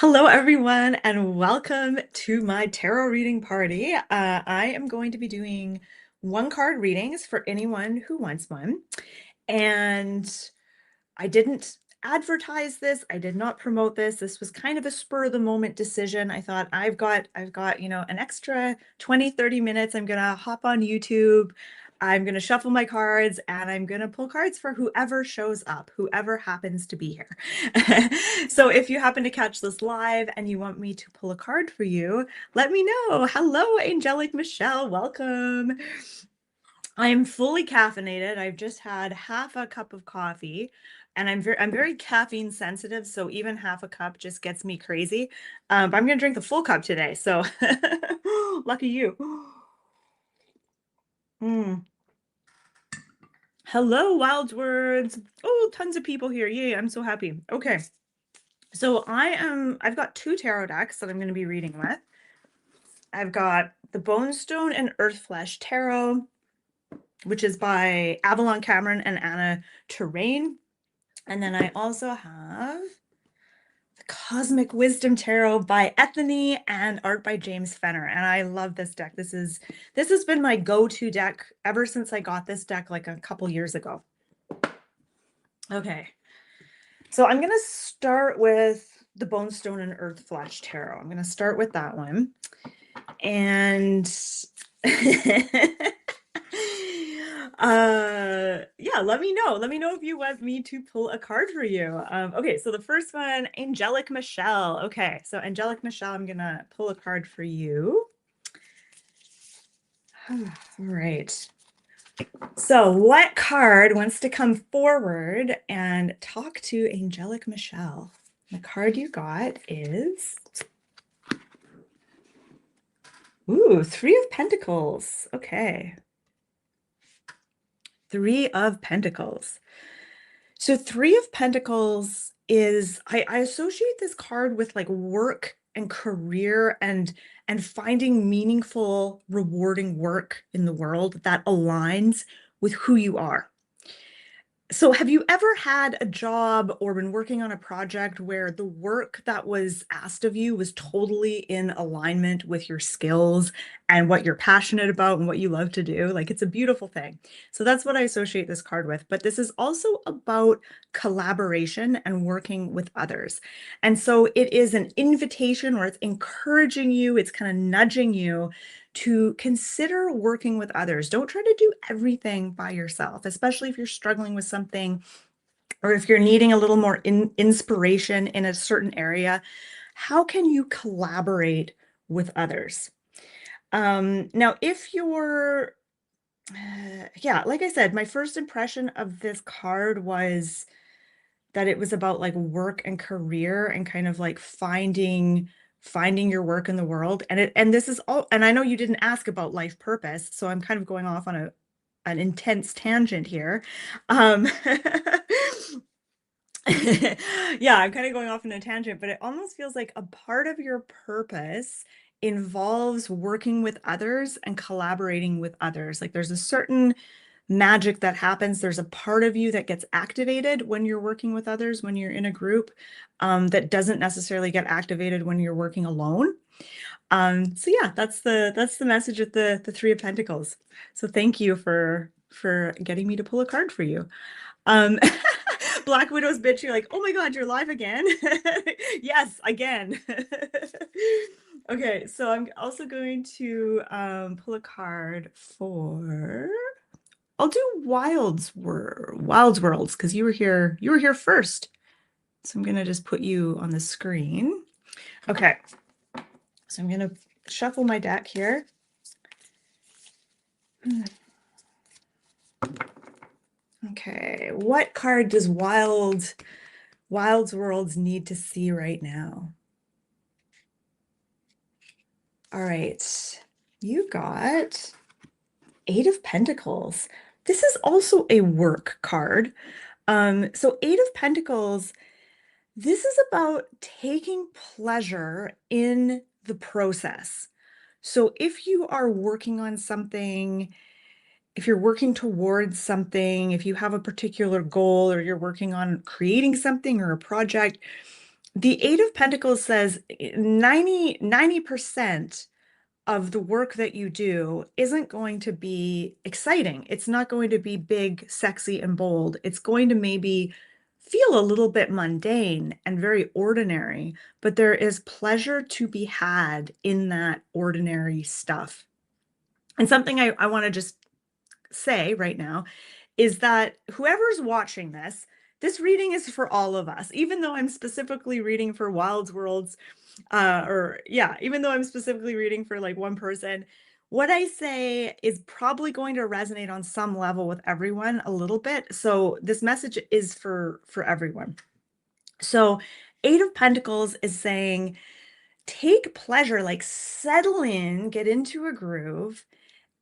Hello, everyone, and welcome to my tarot reading party. I am going to be doing one card readings for anyone who wants one. And I didn't advertise this. I did not promote this. This was kind of a spur of the moment decision. I thought I've got, an extra 20, 30 minutes. I'm gonna hop on YouTube. I'm gonna shuffle my cards and I'm gonna pull cards for whoever shows up, whoever happens to be here. So if you happen to catch this live and you want me to pull a card for you, let me know. Hello, Angelic Michelle. Welcome. I'm fully caffeinated. I've just had half a cup of coffee and I'm very caffeine sensitive, so even half a cup just gets me crazy. But I'm gonna drink the full cup today, so lucky you. Mm. Hello, Wild Words. Oh, tons of people here. Yay, I'm so happy. Okay. So I've got two tarot decks that I'm going to be reading with. I've got the Bonestone and Earthflesh Tarot, which is by Avalon Cameron and Anna Terrain. And then I also have the Cosmic Wisdom Tarot by Ethony and art by James Fenner. And I love this deck. This has been my go-to deck ever since I got this deck like a couple years ago. Okay. So I'm going to start with the Bonestone and Earthflesh Tarot. I'm going to start with that one. And yeah, let me know if you want me to pull a card for you. Okay, so the first one, Angelic Michelle. Okay, so Angelic Michelle, I'm gonna pull a card for you. All right. So what card wants to come forward and talk to Angelic Michelle? The card you got is Three of Pentacles. Okay. Three of Pentacles. So Three of Pentacles is, I associate this card with like work and career and finding meaningful, rewarding work in the world that aligns with who you are. So have you ever had a job or been working on a project where the work that was asked of you was totally in alignment with your skills and what you're passionate about and what you love to do? Like, it's a beautiful thing. So that's what I associate this card with. But this is also about collaboration and working with others. And so it is an invitation, or it's encouraging you, it's kind of nudging you to consider working with others. Don't try to do everything by yourself, especially if you're struggling with something or if you're needing a little more inspiration in a certain area. How can you collaborate with others? Now, if you're, yeah, like I said, my first impression of this card was that it was about like work and career and kind of like finding your work in the world. And this is all, and I know you didn't ask about life purpose, so I'm kind of going off on an intense tangent here. Um yeah, I'm kind of going off on a tangent, but it almost feels like a part of your purpose involves working with others and collaborating with others. Like, there's a certain magic that happens. There's a part of you that gets activated when you're working with others, when you're in a group, that doesn't necessarily get activated when you're working alone. So yeah, that's the message of the Three of Pentacles. So thank you for getting me to pull a card for you. Um, Black Widow's bitch, you're like, oh my God, you're live again. Yes, again. Okay, so I'm also going to pull a card for, I'll do Wilds Worlds, because you were here first. So I'm gonna just put you on the screen. Okay. So I'm gonna shuffle my deck here. Okay, what card does Wilds Worlds need to see right now? All right, you got Eight of Pentacles. This is also a work card. So Eight of Pentacles, this is about taking pleasure in the process. So if you are working on something, if you're working towards something, if you have a particular goal or you're working on creating something or a project, The Eight of Pentacles says 90% of the work that you do isn't going to be exciting. It's not going to be big, sexy, and bold. It's going to maybe feel a little bit mundane and very ordinary, but there is pleasure to be had in that ordinary stuff. And something I want to just say right now is that whoever's watching this reading is for all of us, even though I'm specifically reading for Wild's Worlds, even though I'm specifically reading for like one person, what I say is probably going to resonate on some level with everyone a little bit. So this message is for everyone. So Eight of Pentacles is saying, take pleasure, like settle in, get into a groove,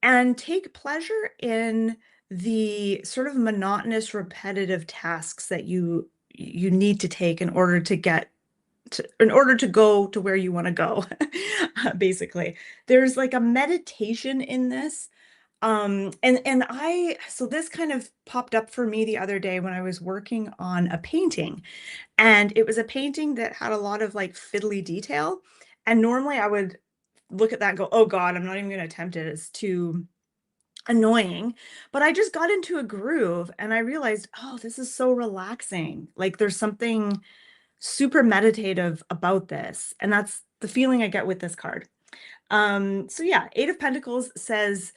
and take pleasure in the sort of monotonous, repetitive tasks that you need to take in order to go to where you want to go. Basically, there's like a meditation in this. So this kind of popped up for me the other day when I was working on a painting, and it was a painting that had a lot of like fiddly detail. And normally I would look at that and go, oh God, I'm not even going to attempt it. It's too annoying. But I just got into a groove and I realized, oh, this is so relaxing. Like there's something super meditative about this. And that's the feeling I get with this card. So yeah, Eight of Pentacles says,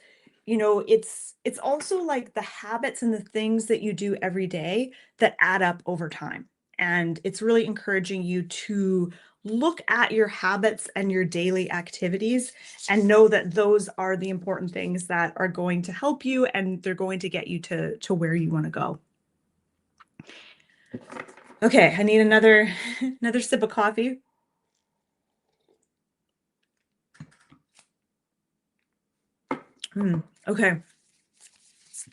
it's also like the habits and the things that you do every day that add up over time. And it's really encouraging you to look at your habits and your daily activities and know that those are the important things that are going to help you and they're going to get you to where you want to go. Okay, I need another sip of coffee. Okay. I'm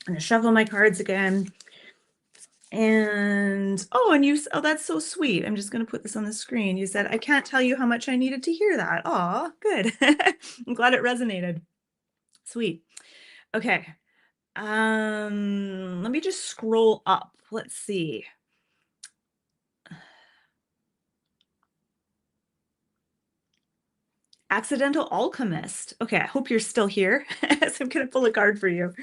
gonna shuffle my cards again. And that's so sweet. I'm just gonna put this on the screen. You said, I can't tell you how much I needed to hear that. Aw, good. I'm glad it resonated. Sweet. Okay. Let me just scroll up. Let's see. Accidental Alchemist. Okay, I hope you're still here. So I'm gonna pull a card for you.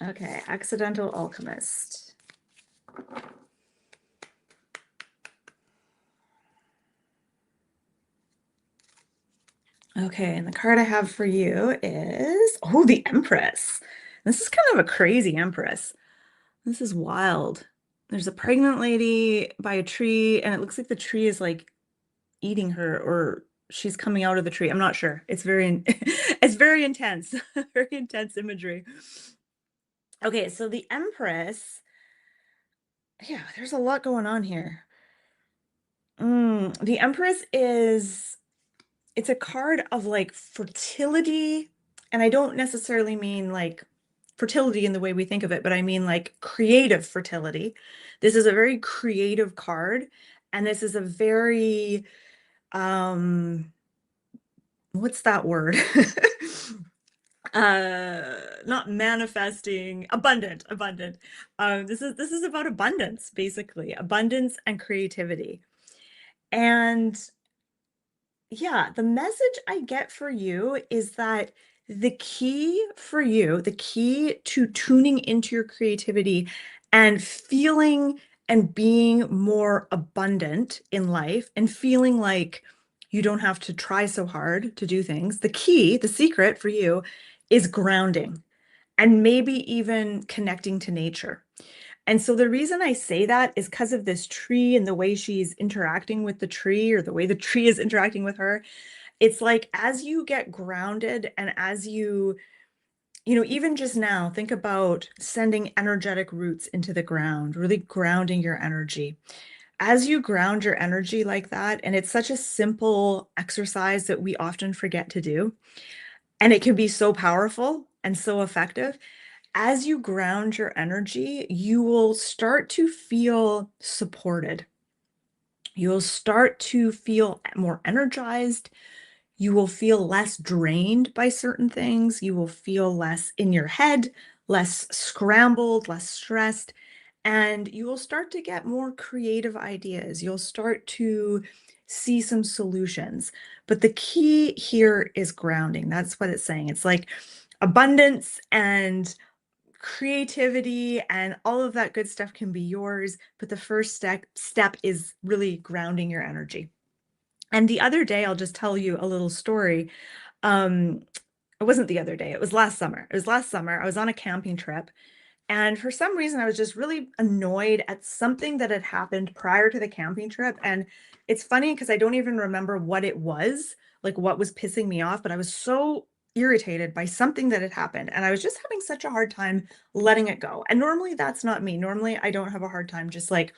Okay, Accidental Alchemist. Okay, and the card I have for you is, the Empress. This is kind of a crazy Empress. This is wild. There's a pregnant lady by a tree, and it looks like the tree is like eating her, or she's coming out of the tree. I'm not sure. It's very, it's very intense, very intense imagery. Okay, so the Empress, yeah, there's a lot going on here. The Empress it's a card of like fertility, and I don't necessarily mean like fertility in the way we think of it, but I mean like creative fertility. This is a very creative card, and this is a very what's that word? Not manifesting, abundant. This is about abundance, basically, abundance and creativity. And yeah, the message I get for you is that the key for you, the key to tuning into your creativity and feeling and being more abundant in life and feeling like you don't have to try so hard to do things, the key, the secret for you is grounding and maybe even connecting to nature. And so the reason I say that is because of this tree and the way she's interacting with the tree, or the way the tree is interacting with her. It's like as you get grounded and as even just now, think about sending energetic roots into the ground, really grounding your energy. As you ground your energy like that, and it's such a simple exercise that we often forget to do, and it can be so powerful and so effective. As you ground your energy, you will start to feel supported. You will start to feel more energized. You will feel less drained by certain things. You will feel less in your head, less scrambled, less stressed. and you will start to get more creative ideas. You'll start to see some solutions. But the key here is grounding. That's what it's saying. It's like abundance and creativity and all of that good stuff can be yours, but the first step is really grounding your energy. And the other day, I'll just tell you a little story. Um, it wasn't the other day, it was last summer. It was last summer. I was on a camping trip, and for some reason, I was just really annoyed at something that had happened prior to the camping trip. And it's funny because I don't even remember what it was, like what was pissing me off, but I was so irritated by something that had happened. And I was just having such a hard time letting it go. And normally that's not me. Normally I don't have a hard time just like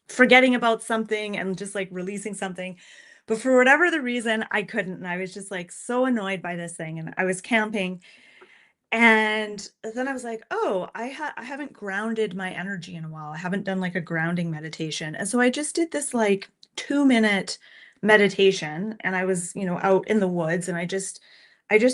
forgetting about something and just like releasing something. But for whatever the reason, I couldn't. And I was just like so annoyed by this thing. And I was camping, and then I was like, oh, I haven't grounded my energy in a while. I haven't done like a grounding meditation. And so I just did this like 2-minute meditation, and I was, out in the woods, and I just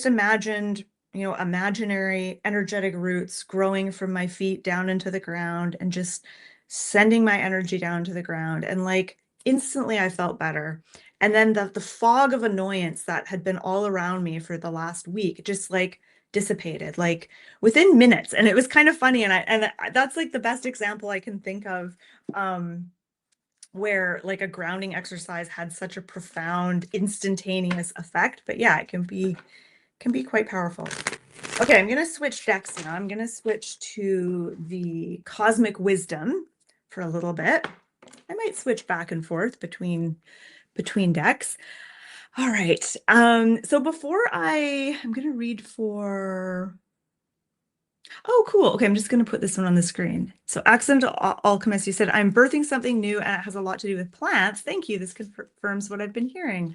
imagined, imaginary energetic roots growing from my feet down into the ground and just sending my energy down to the ground. And like instantly I felt better. And then the fog of annoyance that had been all around me for the last week just like dissipated like within minutes. And it was kind of funny, and that's like the best example I can think of, where like a grounding exercise had such a profound instantaneous effect. But yeah, it can be quite powerful. Okay, I'm gonna switch decks now. I'm gonna switch to the Cosmic Wisdom for a little bit. I might switch back and forth between decks. All right. So before I'm going to read for, oh, cool. Okay, I'm just going to put this one on the screen. So Accidental Alchemist, you said, I'm birthing something new and it has a lot to do with plants. Thank you. This confirms what I've been hearing.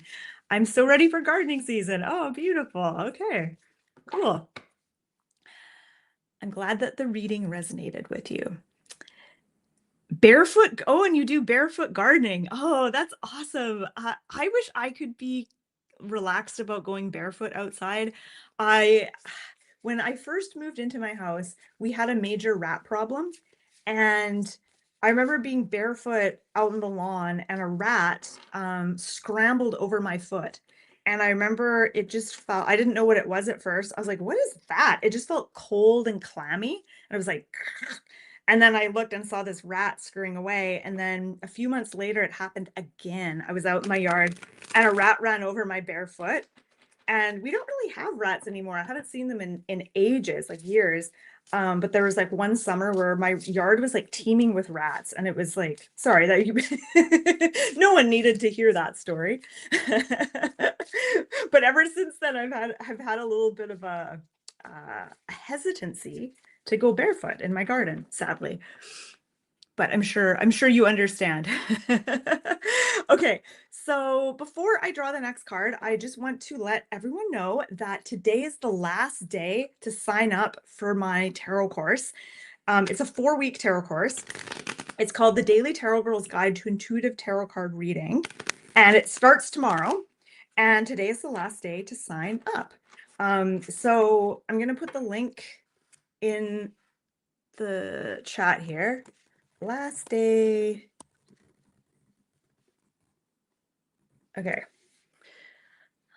I'm so ready for gardening season. Oh, beautiful. Okay, cool. I'm glad that the reading resonated with you. Barefoot. Oh, and you do barefoot gardening. Oh, that's awesome. I wish I could be relaxed about going barefoot outside. I, when I first moved into my house, we had a major rat problem. And I remember being barefoot out in the lawn and a rat scrambled over my foot. And I remember it just felt, I didn't know what it was at first. I was like, what is that? It just felt cold and clammy. And I was like, and then I looked and saw this rat scurrying away. And then a few months later, it happened again. I was out in my yard and a rat ran over my bare foot. And we don't really have rats anymore. I haven't seen them in ages, like years. But there was like one summer where my yard was like teeming with rats. And it was like, sorry that you, no one needed to hear that story. But ever since then, I've had a little bit of a hesitancy to go barefoot in my garden, sadly. But I'm sure you understand. Okay, so before I draw the next card, I just want to let everyone know that today is the last day to sign up for my tarot course. It's a 4-week tarot course. It's called The Daily Tarot Girl's Guide to Intuitive Tarot Card Reading, and it starts tomorrow. And today is the last day to sign up. So I'm going to put the link in the chat here. Last day. Okay.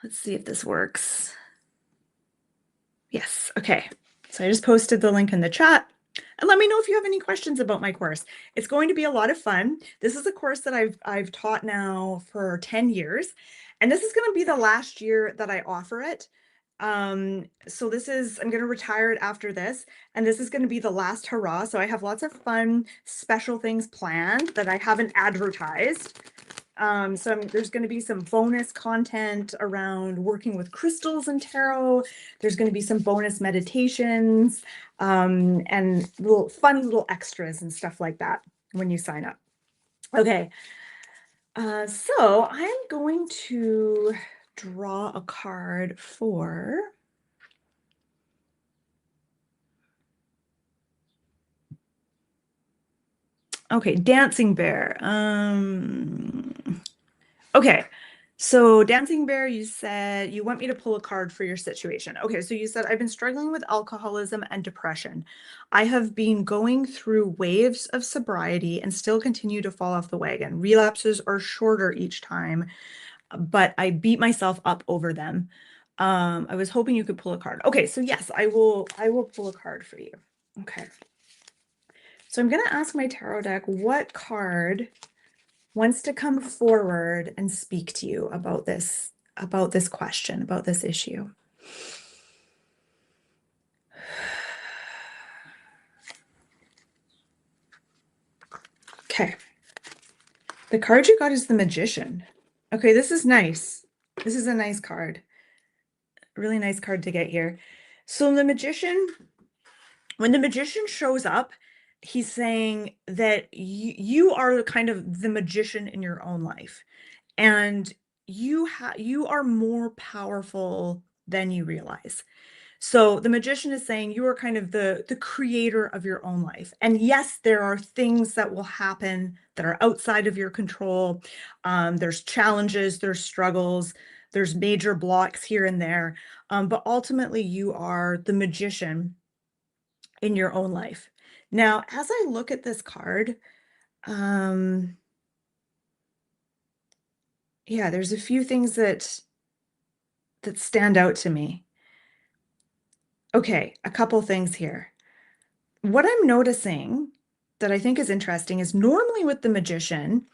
Let's see if this works. Yes. Okay. So I just posted the link in the chat. And let me know if you have any questions about my course. It's going to be a lot of fun. This is a course that I've taught now for 10 years. And this is going to be the last year that I offer it. So I'm going to retire it after this, and this is going to be the last hurrah. So I have lots of fun, special things planned that I haven't advertised. So there's going to be some bonus content around working with crystals and tarot. There's going to be some bonus meditations, and fun little extras and stuff like that when you sign up. Okay. So I'm going to draw a card for Dancing Bear. Okay, So, Dancing Bear, you said you want me to pull a card for your situation. Okay, so you said, I've been struggling with alcoholism and depression. I have been going through waves of sobriety and still continue to fall off the wagon. Relapses are shorter each time, but I beat myself up over them. I was hoping you could pull a card. Okay, so yes, I will pull a card for you. Okay. So I'm gonna ask my tarot deck what card wants to come forward and speak to you about this question, about this issue. Okay. The card you got is the Magician. Okay, this is nice. This is a nice card. Really nice card to get here. So the Magician, when the Magician shows up, he's saying that you are kind of the magician in your own life. And you are more powerful than you realize. So the Magician is saying you are kind of the creator of your own life. And yes, there are things that will happen that are outside of your control. There's challenges, there's struggles, there's major blocks here and there. But ultimately, you are the magician in your own life. Now, as I look at this card, um, yeah, there's a few things that stand out to me. Okay, a couple things here. What I'm noticing that I think is interesting is normally with the magician,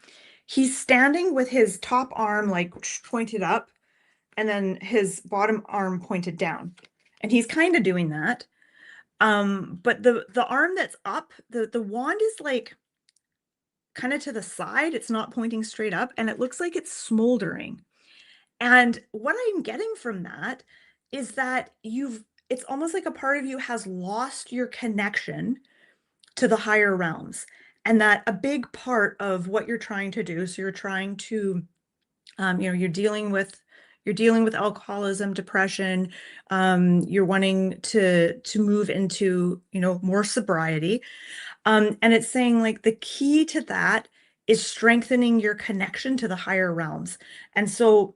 he's standing with his top arm like pointed up and then his bottom arm pointed down. And he's kind of doing that. But the arm that's up, the wand is like kind of to the side. It's not pointing straight up, and it looks like it's smoldering. And what I'm getting from that is that it's almost like a part of you has lost your connection to the higher realms, and that a big part of what you're trying to do, so you're trying to you're dealing with alcoholism, depression, you're wanting to move into more sobriety, and it's saying like the key to that is strengthening your connection to the higher realms. And so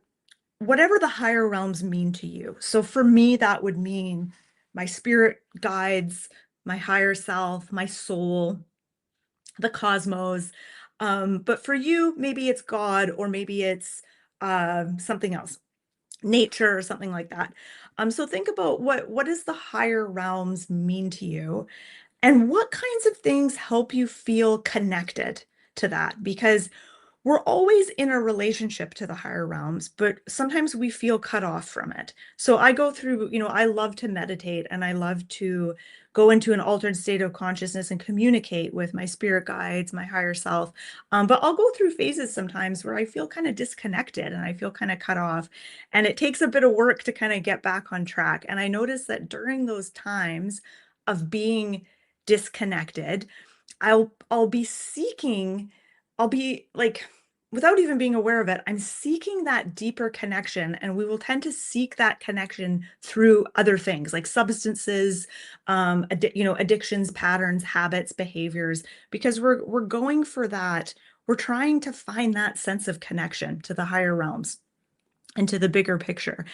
whatever the higher realms mean to you, so for me that would mean my spirit guides, my higher self, my soul, the cosmos. But for you, maybe it's God, or maybe it's something else, nature or something like that. So think about what does the higher realms mean to you, and what kinds of things help you feel connected to that? Because we're always in a relationship to the higher realms, but sometimes we feel cut off from it. So I go through, I love to meditate and I love to go into an altered state of consciousness and communicate with my spirit guides, my higher self. But I'll go through phases sometimes where I feel kind of disconnected and I feel kind of cut off. And it takes a bit of work to kind of get back on track. And I notice that during those times of being disconnected, I'll be seeking, I'll be like, without even being aware of it, I'm seeking that deeper connection, and we will tend to seek that connection through other things like substances, addictions, patterns, habits, behaviors, because we're going for that. We're trying to find that sense of connection to the higher realms and to the bigger picture.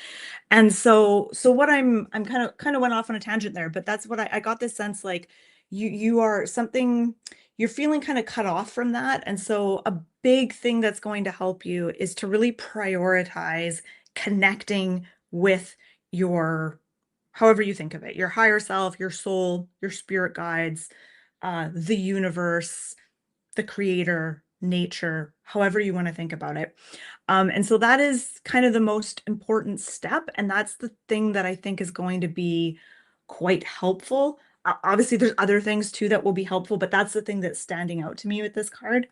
And so what I'm kind of went off on a tangent there, but that's what I got this sense like you are something, you're feeling kind of cut off from that. And so a big thing that's going to help you is to really prioritize connecting with your, however you think of it, your higher self, your soul, your spirit guides, the universe, the creator, nature, however you want to think about it. And so that is kind of the most important step. And that's the thing that I think is going to be quite helpful. Obviously, there's other things too that will be helpful, but that's the thing that's standing out to me with this card.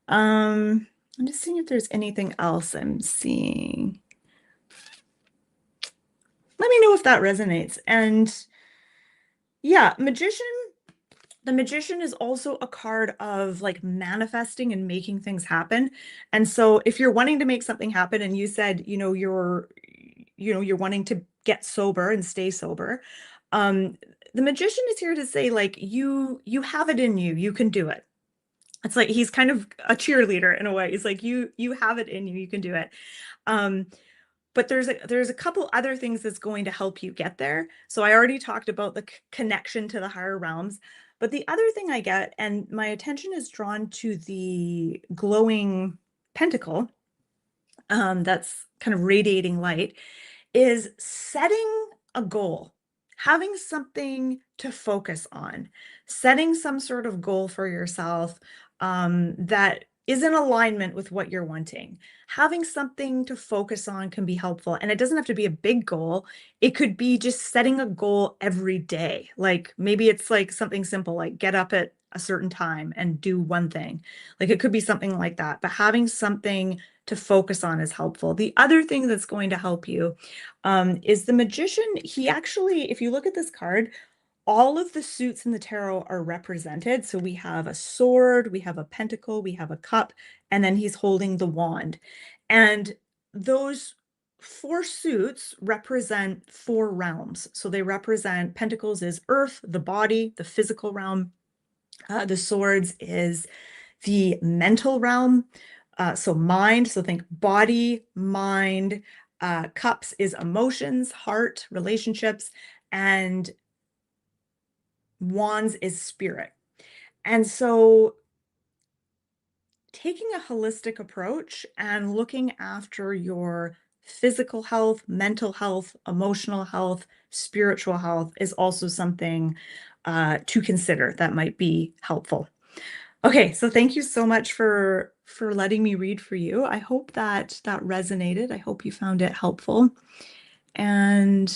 I'm just seeing if there's anything else I'm seeing. Let me know if that resonates. And yeah, the Magician is also a card of like manifesting and making things happen. And so if you're wanting to make something happen and you said, you're wanting to get sober and stay sober, the Magician is here to say like you have it in you, you can do it. It's like he's kind of a cheerleader in a way. He's like, you have it in you, you can do it. Um, but there's a couple other things that's going to help you get there. So I already talked about the connection to the higher realms, but the other thing I get, and my attention is drawn to the glowing pentacle, that's kind of radiating light, is setting a goal, having something to focus on, setting some sort of goal for yourself that is in alignment with what you're wanting. Having something to focus on can be helpful. And it doesn't have to be a big goal. It could be just setting a goal every day. Like maybe it's like something simple, like get up at a certain time and do one thing. Like it could be something like that. But having something to focus on is helpful. The other thing that's going to help you is the magician. He actually, if you look at this card, all of the suits in the tarot are represented. So we have a sword, we have a pentacle, we have a cup, and then he's holding the wand. And those four suits represent four realms. So they represent pentacles is earth, the body, the physical realm. The swords is the mental realm. So mind, so think body, mind. Cups is emotions, heart, relationships, and wands is spirit. And so taking a holistic approach and looking after your physical health, mental health, emotional health, spiritual health is also something to consider that might be helpful. Okay, so thank you so much for letting me read for you. I hope that that resonated. I hope you found it helpful. And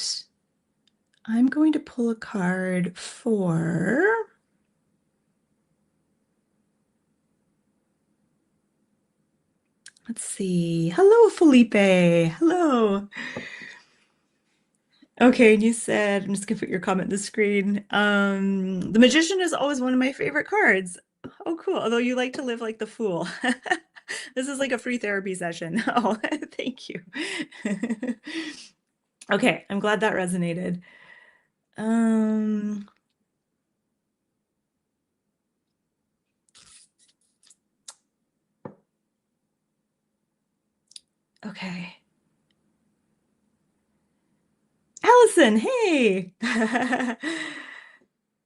I'm going to pull a card for, let's see. Hello, Felipe. Hello. Okay, and you said, I'm just gonna put your comment on the screen. The Magician is always one of my favorite cards. Oh, cool. Although you like to live like the fool. This is like a free therapy session. Oh, thank you. Okay, I'm glad that resonated. Um, okay. Allison, hey.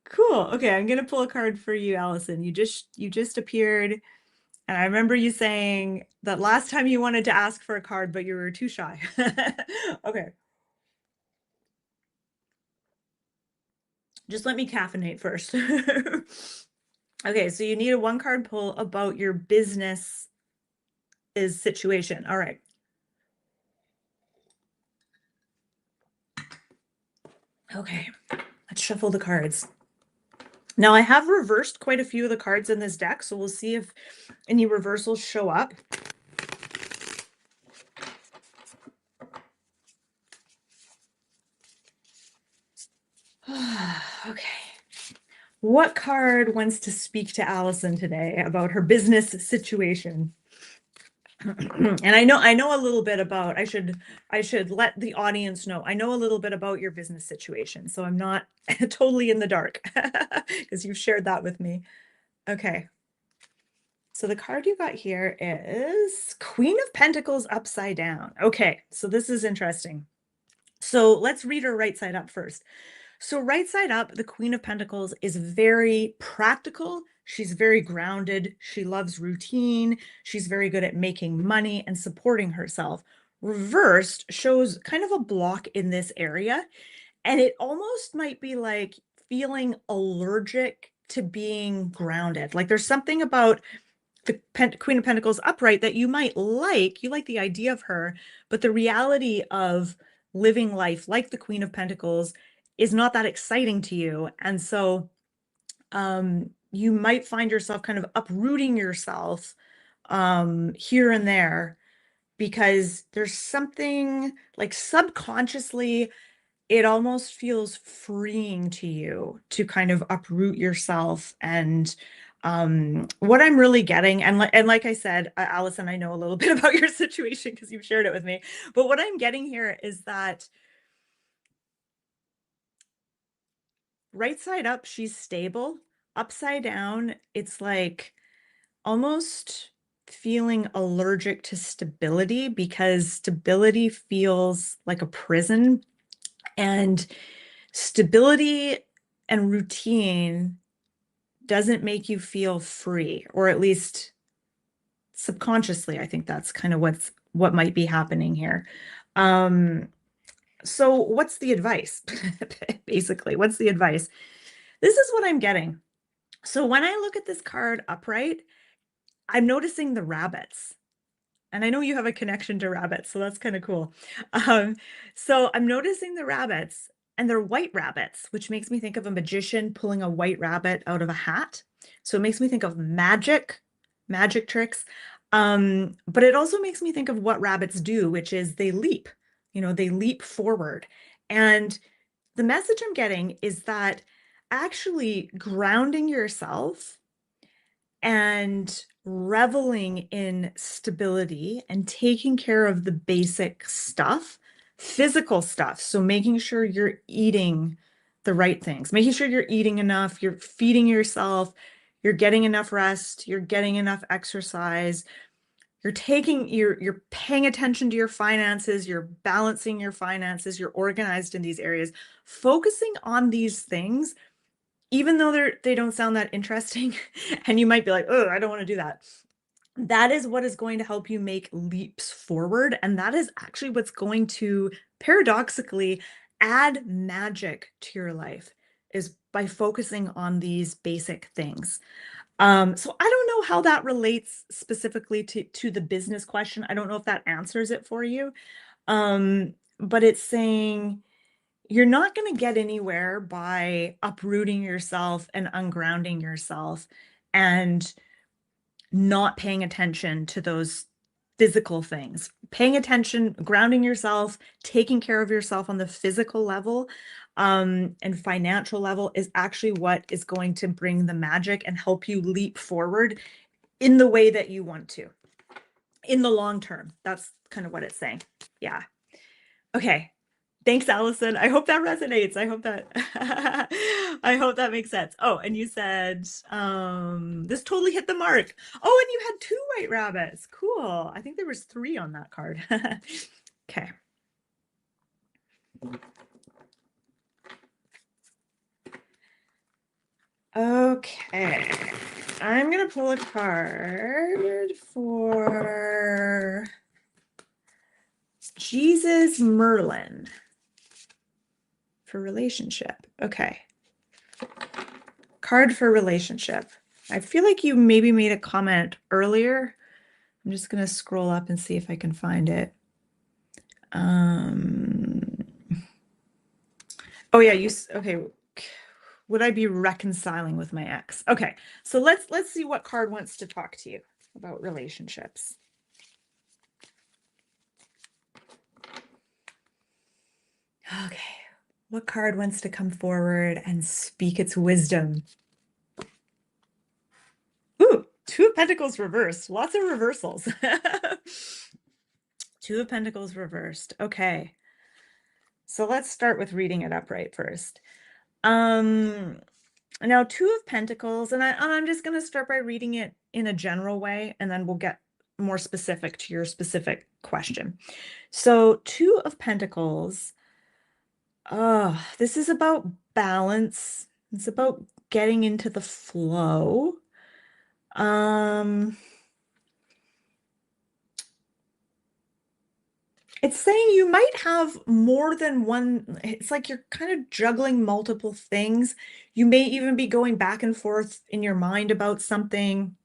Cool. Okay, I'm gonna pull a card for you, Allison. You just appeared, and I remember you saying that last time you wanted to ask for a card, but you were too shy. Okay. Just let me caffeinate first. Okay, so you need a one card pull about your business is situation. All right. Okay, let's shuffle the cards. Now I have reversed quite a few of the cards in this deck, so we'll see if any reversals show up. Okay. What card wants to speak to Allison today about her business situation? And I know a little bit about, I should let the audience know. I know a little bit about your business situation, so I'm not totally in the dark because you've shared that with me. Okay. So the card you got here is Queen of Pentacles upside down. Okay, so this is interesting. So let's read her right side up first. So right side up, the Queen of Pentacles is very practical. She's very grounded. She loves routine. She's very good at making money and supporting herself. Reversed shows kind of a block in this area. And it almost might be like feeling allergic to being grounded. Like there's something about the Queen of Pentacles upright that you might like. You like the idea of her, but the reality of living life like the Queen of Pentacles is not that exciting to you. And so you might find yourself kind of uprooting yourself here and there because there's something like subconsciously it almost feels freeing to you to kind of uproot yourself. And what I'm really getting, and like I said, Allison, I know a little bit about your situation because you've shared it with me, but what I'm getting here is that right side up, she's stable. Upside down, it's like almost feeling allergic to stability because stability feels like a prison, and stability and routine doesn't make you feel free, or at least subconsciously. I think that's kind of what might be happening here. So what's the advice? Basically, what's the advice? This is what I'm getting. So when I look at this card upright, I'm noticing the rabbits. And I know you have a connection to rabbits, so that's kind of cool. Um, so I'm noticing the rabbits, and they're white rabbits, which makes me think of a magician pulling a white rabbit out of a hat. So it makes me think of magic tricks. But it also makes me think of what rabbits do, which is they leap, they leap forward. And the message I'm getting is that actually grounding yourself and reveling in stability and taking care of the basic stuff, physical stuff. So making sure you're eating the right things, making sure you're eating enough, you're feeding yourself, you're getting enough rest, you're getting enough exercise, you're paying attention to your finances, you're balancing your finances, you're organized in these areas. Focusing on these things, even though they don't sound that interesting, and you might be like, oh, I don't want to do that. That is what is going to help you make leaps forward. And that is actually what's going to paradoxically add magic to your life, is by focusing on these basic things. So I don't know how that relates specifically to the business question. I don't know if that answers it for you. But it's saying you're not going to get anywhere by uprooting yourself and ungrounding yourself and not paying attention to those physical things. Paying attention, grounding yourself, taking care of yourself on the physical level, and financial level is actually what is going to bring the magic and help you leap forward in the way that you want to in the long term. That's kind of what it's saying. Yeah. Okay. Thanks, Allison. I hope that resonates. I hope that I hope that makes sense. Oh, and you said this totally hit the mark. Oh, and you had two white rabbits. Cool. I think there was three on that card. Okay. Okay. I'm gonna pull a card for Jesus Merlin for relationship. Okay. Card for relationship. I feel like you maybe made a comment earlier. I'm just going to scroll up and see if I can find it. Oh yeah, okay. Would I be reconciling with my ex? Okay. So let's see what card wants to talk to you about relationships. Okay. What card wants to come forward and speak its wisdom? Ooh, Two of Pentacles reversed. Lots of reversals. Two of Pentacles reversed. Okay. So let's start with reading it upright first. Now Two of Pentacles, and I'm just going to start by reading it in a general way, and then we'll get more specific to your specific question. So Two of Pentacles, this is about balance. It's about getting into the flow. It's saying you might have more than one. It's like you're kind of juggling multiple things. You may even be going back and forth in your mind about something.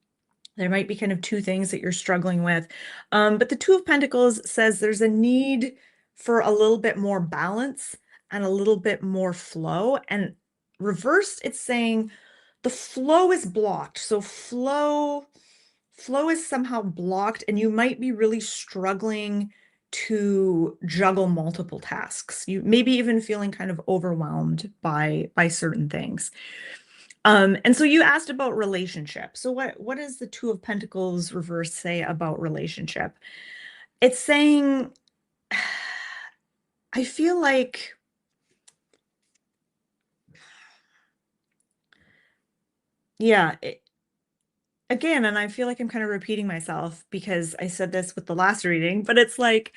There might be kind of two things that you're struggling with. But the Two of Pentacles says there's a need for a little bit more balance and a little bit more flow. And reversed, it's saying the flow is blocked. So flow is somehow blocked, and you might be really struggling to juggle multiple tasks. You maybe even feeling kind of overwhelmed by certain things. And so you asked about relationship. So what does the Two of Pentacles reverse say about relationship? It's saying, I feel like yeah, again, and I feel like I'm kind of repeating myself because I said this with the last reading, but it's like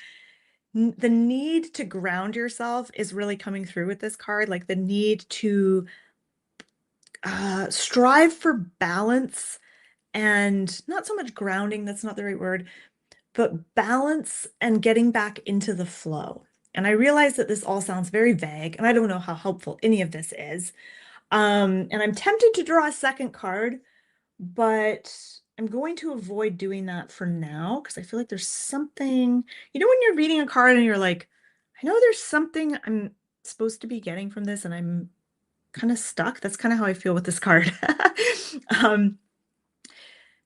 the need to ground yourself is really coming through with this card, like the need to strive for balance and not so much grounding, that's not the right word, but balance and getting back into the flow. And I realize that this all sounds very vague, and I don't know how helpful any of this is. And I'm tempted to draw a second card, but I'm going to avoid doing that for now because I feel like there's something, you know, when you're reading a card and you're like, I know there's something I'm supposed to be getting from this, and I'm kind of stuck. That's kind of how I feel with this card. um,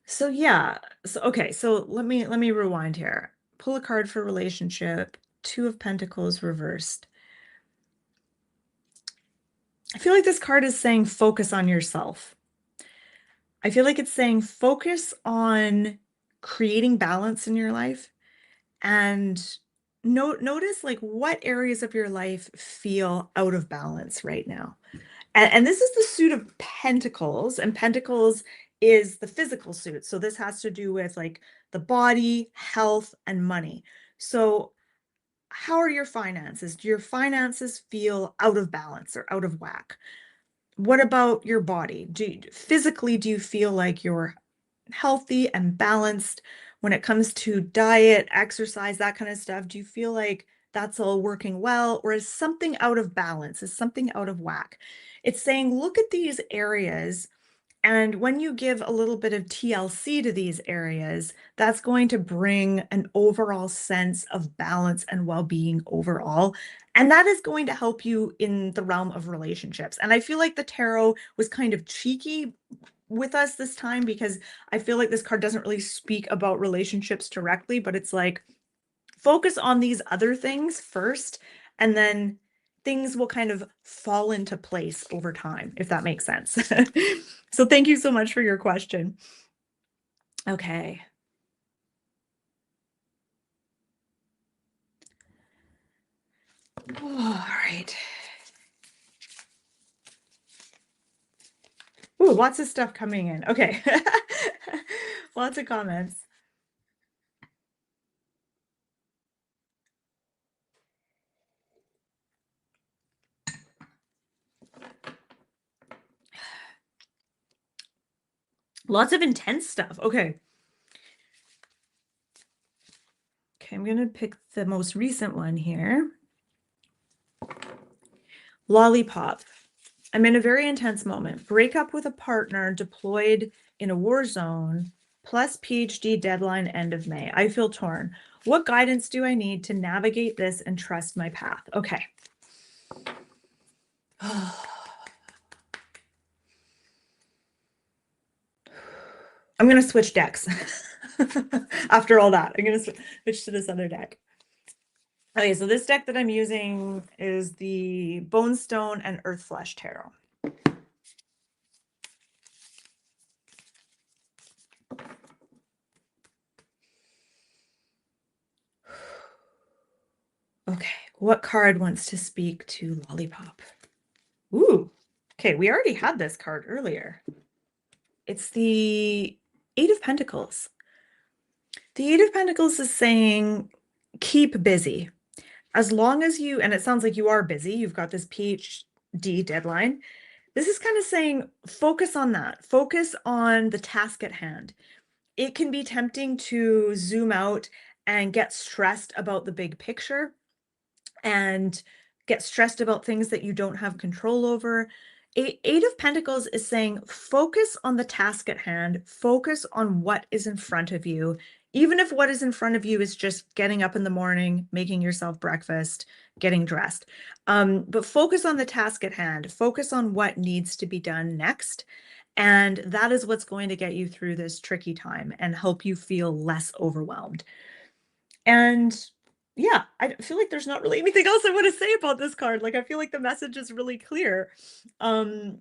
so yeah. So okay, so let me rewind here. Pull a card for relationship. Two of Pentacles reversed. I feel like this card is saying focus on yourself. I feel like it's saying focus on creating balance in your life and notice like what areas of your life feel out of balance right now. And this is the suit of Pentacles, and Pentacles is the physical suit. So this has to do with like the body, health, and money. So how are your finances? Do your finances feel out of balance or out of whack? What about your body? Physically, do you feel like you're healthy and balanced when it comes to diet, exercise, that kind of stuff? Do you feel like that's all working well, or is something out of balance? Is something out of whack? It's saying, look at these areas, and when you give a little bit of TLC to these areas, that's going to bring an overall sense of balance and well-being overall. And that is going to help you in the realm of relationships. And I feel like the tarot was kind of cheeky with us this time because I feel like this card doesn't really speak about relationships directly, but it's like focus on these other things first, and then things will kind of fall into place over time, if that makes sense. So thank you so much for your question. Okay. All right. Ooh, lots of stuff coming in. Okay. Lots of comments. Lots of intense stuff. Okay. Okay, I'm going to pick the most recent one here. Lollipop. I'm in a very intense moment. Break up with a partner deployed in a war zone, plus PhD deadline end of May. I feel torn. What guidance do I need to navigate this and trust my path? Okay. I'm going to switch decks. After all that, I'm going to switch to this other deck. Okay, so this deck that I'm using is the Bonestone and Earthflesh Tarot. Okay, what card wants to speak to Lollipop? Ooh, okay, we already had this card earlier. It's the Eight of Pentacles. The Eight of Pentacles is saying, keep busy. As long as you, and it sounds like you are busy, you've got this PhD deadline. This is kind of saying, focus on that. Focus on the task at hand. It can be tempting to zoom out and get stressed about the big picture and get stressed about things that you don't have control over. Eight of Pentacles is saying, focus on the task at hand, focus on what is in front of you, even if what is in front of you is just getting up in the morning, making yourself breakfast, getting dressed. But focus on the task at hand, focus on what needs to be done next. And that is what's going to get you through this tricky time and help you feel less overwhelmed. And yeah, I feel like there's not really anything else I want to say about this card. Like, I feel like the message is really clear. Um,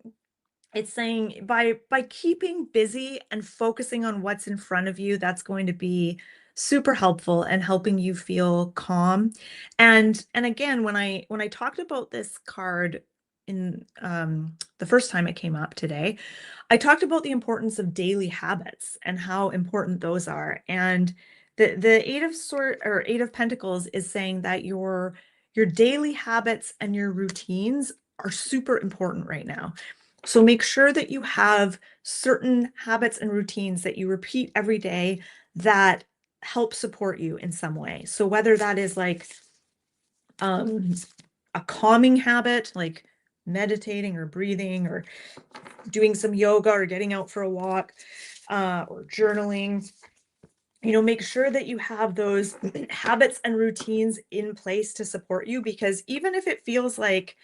it's saying by keeping busy and focusing on what's in front of you, that's going to be super helpful and helping you feel calm. And again, when I talked about this card the first time it came up today, I talked about the importance of daily habits and how important those are. And the Eight of Pentacles is saying that your daily habits and your routines are super important right now. So make sure that you have certain habits and routines that you repeat every day that help support you in some way. So whether that is like a calming habit, like meditating or breathing or doing some yoga or getting out for a walk, or journaling, make sure that you have those habits and routines in place to support you, because even if it feels like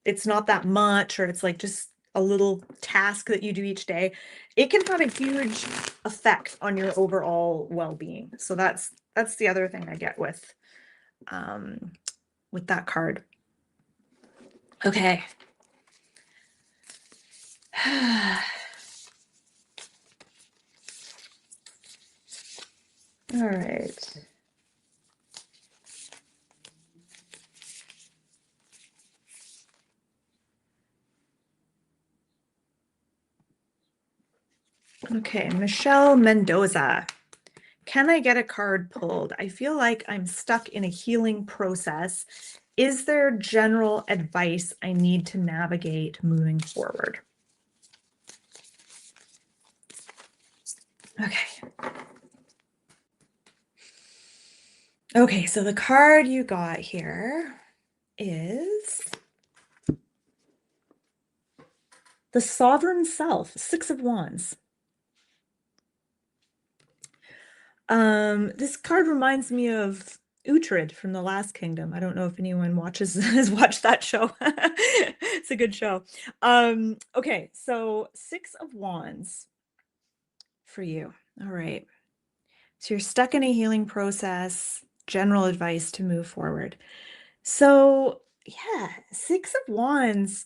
it's not that much, or it's like just a little task that you do each day, it can have a huge effect on your overall well-being. So that's the other thing I get with that card. Okay. All right. Okay, Michelle Mendoza. Can I get a card pulled? I feel like I'm stuck in a healing process. Is there general advice I need to navigate moving forward? Okay. Okay, so the card you got here is the Sovereign Self, Six of Wands. This card reminds me of Uhtred from the Last Kingdom. I don't know if anyone has watched that show. It's a good show. Okay, so Six of Wands for you. All right. So you're stuck in a healing process, general advice to move forward. So yeah, Six of Wands.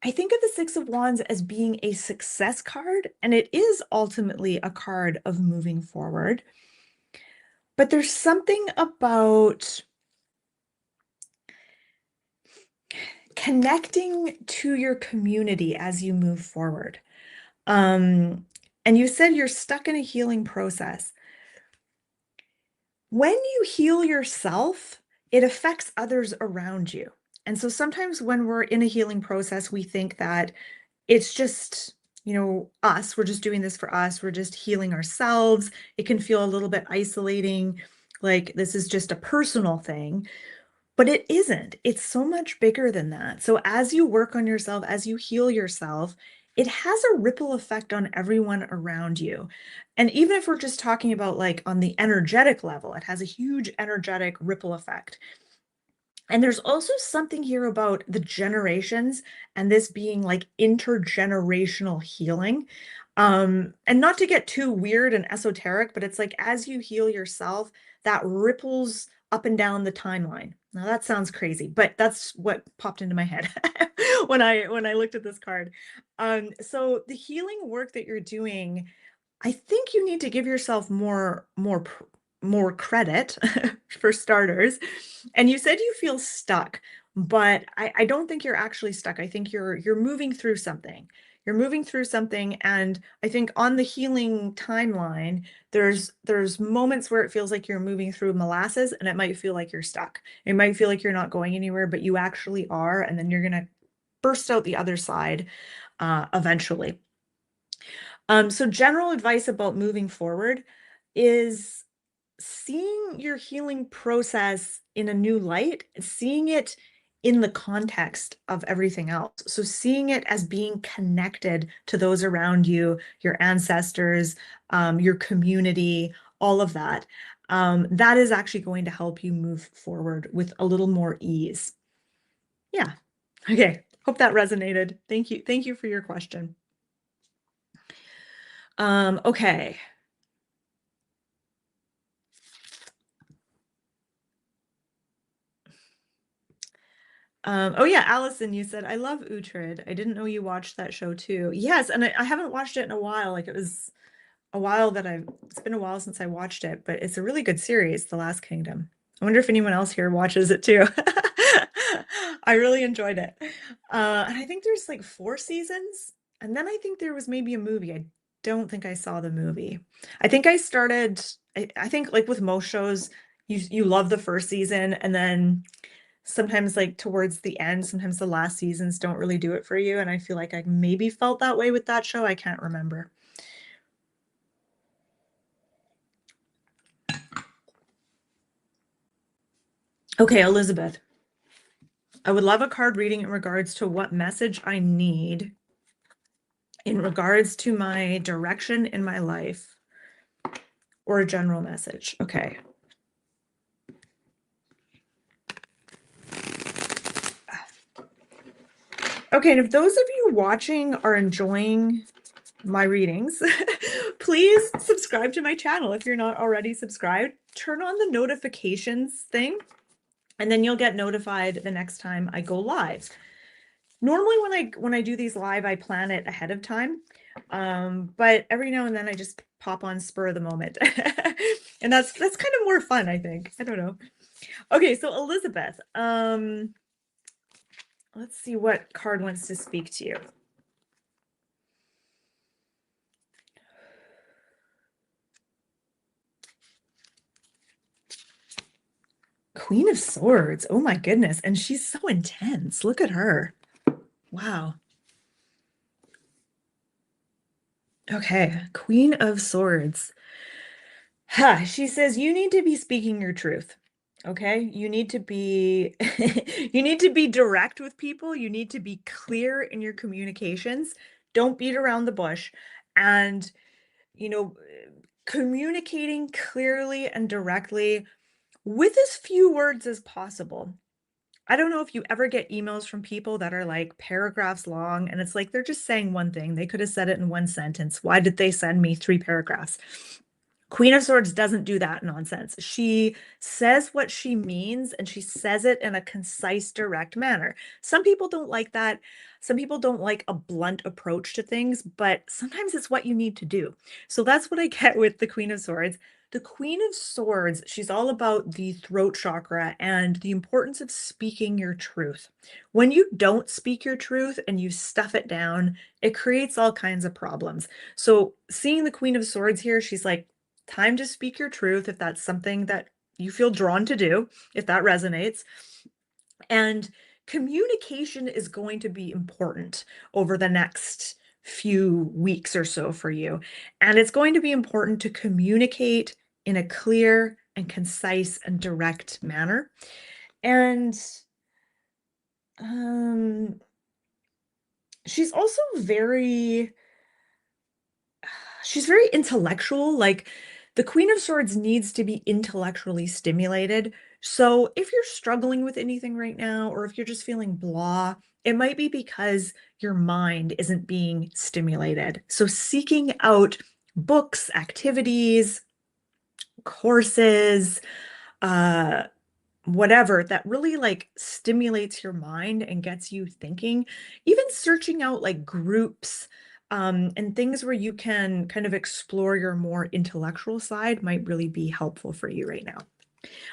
I think of the Six of Wands as being a success card, and it is ultimately a card of moving forward. But there's something about connecting to your community as you move forward. And you said you're stuck in a healing process. When you heal yourself, it affects others around you. And so sometimes when we're in a healing process, we think that it's just, us. We're just doing this for us. We're just healing ourselves. It can feel a little bit isolating, like this is just a personal thing. But it isn't. It's so much bigger than that. So as you work on yourself, as you heal yourself, it has a ripple effect on everyone around you. And even if we're just talking about like on the energetic level, it has a huge energetic ripple effect. And there's also something here about the generations and this being like intergenerational healing. And not to get too weird and esoteric, but it's like as you heal yourself, that ripples up and down the timeline. Now that sounds crazy, but that's what popped into my head when I looked at this card. So the healing work that you're doing, I think you need to give yourself more credit for starters. And you said you feel stuck, but I don't think you're actually stuck. I think you're moving through something. You're moving through something, and I think on the healing timeline, there's moments where it feels like you're moving through molasses, and it might feel like you're stuck. It might feel like you're not going anywhere, but you actually are, and then you're gonna burst out the other side eventually. So general advice about moving forward is seeing your healing process in a new light, seeing it in the context of everything else. So seeing it as being connected to those around you, your ancestors, your community, all of that. That is actually going to help you move forward with a little more ease. Yeah. Okay. Hope that resonated. Thank you. Thank you for your question. Okay. Oh yeah, Allison, you said, I love Uhtred. I didn't know you watched that show too. Yes, and I haven't watched it in a while. Like it's been a while since I watched it, but it's a really good series, The Last Kingdom. I wonder if anyone else here watches it too. I really enjoyed it. And I think there's like 4 seasons. And then I think there was maybe a movie. I don't think I saw the movie. I think I started, I think like with most shows, you love the first season and then sometimes like towards the end, sometimes the last seasons don't really do it for you. And I feel like I maybe felt that way with that show. I can't remember. Okay, Elizabeth, I would love a card reading in regards to what message I need in regards to my direction in my life or a general message. Okay. Okay, and if those of you watching are enjoying my readings, please subscribe to my channel if you're not already subscribed. Turn on the notifications thing, and then you'll get notified the next time I go live. Normally when I do these live, I plan it ahead of time. But every now and then I just pop on spur of the moment. And that's kind of more fun, I think. I don't know. Okay, so Elizabeth, let's see what card wants to speak to you. Queen of Swords. Oh my goodness. And she's so intense. Look at her. Wow. Okay, Queen of Swords. Ha, she says you need to be speaking your truth. Okay? You need to be you need to be direct with people. You need to be clear in your communications. Don't beat around the bush. And you know, communicating clearly and directly with as few words as possible. I don't know if you ever get emails from people that are like paragraphs long, and it's like they're just saying one thing. They could have said it in one sentence. Why did they send me 3 paragraphs? Queen of Swords doesn't do that nonsense. She says what she means and she says it in a concise, direct manner. Some people don't like that. Some people don't like a blunt approach to things, but sometimes it's what you need to do. So that's what I get with the Queen of Swords. The Queen of Swords, she's all about the throat chakra and the importance of speaking your truth. When you don't speak your truth and you stuff it down, it creates all kinds of problems. So seeing the Queen of Swords here, she's like, time to speak your truth if that's something that you feel drawn to do, if that resonates. And communication is going to be important over the next few weeks or so for you. And it's going to be important to communicate in a clear and concise and direct manner. And she's also she's very intellectual. Like the Queen of Swords needs to be intellectually stimulated. So if you're struggling with anything right now, or if you're just feeling blah, it might be because your mind isn't being stimulated. So seeking out books, activities, courses, uh, whatever that really like stimulates your mind and gets you thinking, even searching out like groups and things where you can kind of explore your more intellectual side might really be helpful for you right now.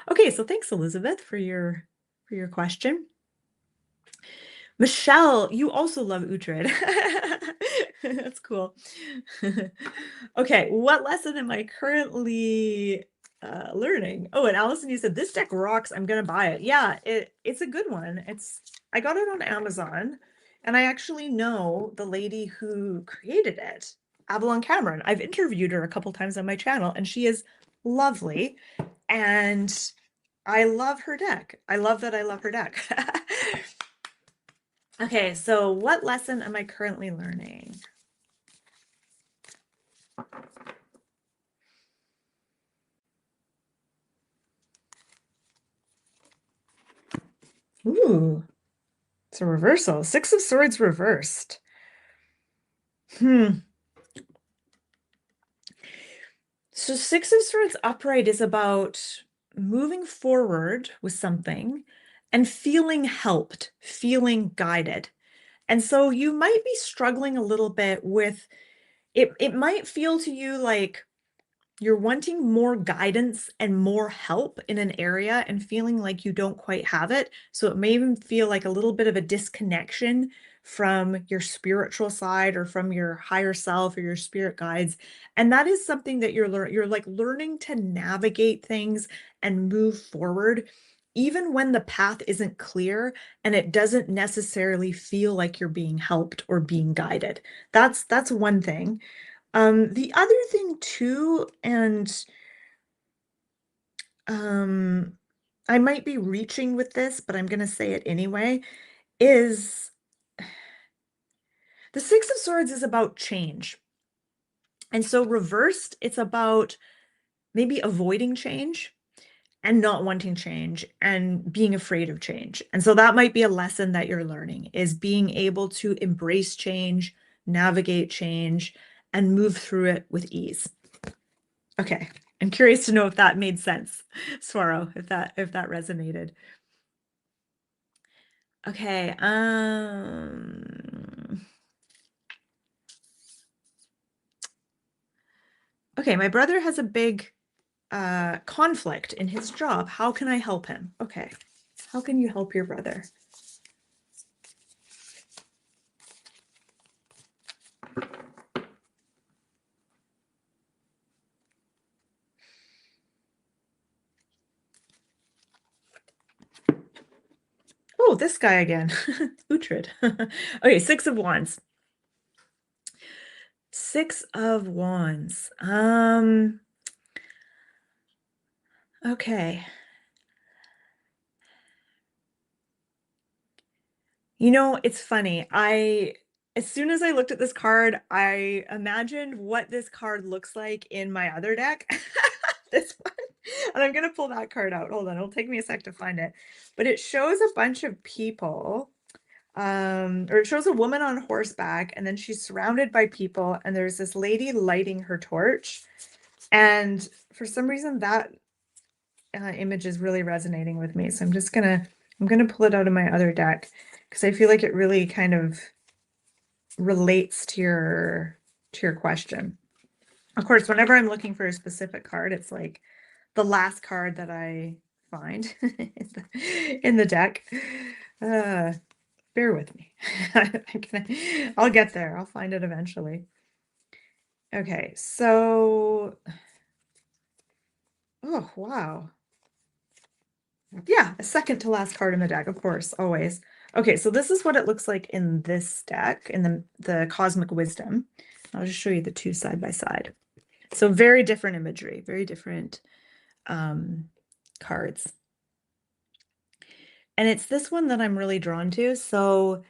Okay, so thanks, Elizabeth, for your question. Michelle, you also love Uhtred. That's cool. Okay, what lesson am I currently learning? Oh, and Allison, you said this deck rocks. I'm gonna buy it. Yeah, it's a good one. I got it on Amazon, and I actually know the lady who created it, Avalon Cameron. I've interviewed her a couple times on my channel, and she is lovely. And I love her deck. I love that I love her deck. Okay, so what lesson am I currently learning? Ooh, it's a reversal. 6 of Swords reversed. So 6 of Swords upright is about moving forward with something and feeling helped, feeling guided. And so you might be struggling a little bit with it. It might feel to you like You're wanting more guidance and more help in an area and feeling like you don't quite have it. So it may even feel like a little bit of a disconnection from your spiritual side or from your higher self or your spirit guides. And that is something that you're like learning to navigate things and move forward even when the path isn't clear and it doesn't necessarily feel like you're being helped or being guided. That's one thing. The other thing too, and um, I might be reaching with this, but I'm going to say it anyway, is the Six of Swords is about change. And so reversed, it's about maybe avoiding change and not wanting change and being afraid of change. And so that might be a lesson that you're learning is being able to embrace change, navigate change, and move through it with ease. Okay. I'm curious to know if that made sense, Swaro, if that resonated. Okay, okay, my brother has a big conflict in his job. How can I help him? Okay. How can you help your brother? Oh, this guy again. Uhtred. Okay, Six of Wands. Six of Wands. Okay. You know, it's funny. As soon as I looked at this card, I imagined what this card looks like in my other deck. This one. And I'm gonna pull that card out. Hold on, it'll take me a sec to find it. But it shows a bunch of people, or it shows a woman on horseback, and then she's surrounded by people, and there's this lady lighting her torch. And for some reason, that image is really resonating with me. So I'm gonna pull it out of my other deck because I feel like it really kind of relates to your question. Of course, whenever I'm looking for a specific card, it's like the last card that I find in the deck. Bear with me. I'll get there. I'll find it eventually. Okay, so oh wow. Yeah, a second to last card in the deck, of course, always. Okay, so this is what it looks like in this deck, in the Cosmic Wisdom. I'll just show you the two side by side. So very different imagery, very different cards. And it's this one that I'm really drawn to. So,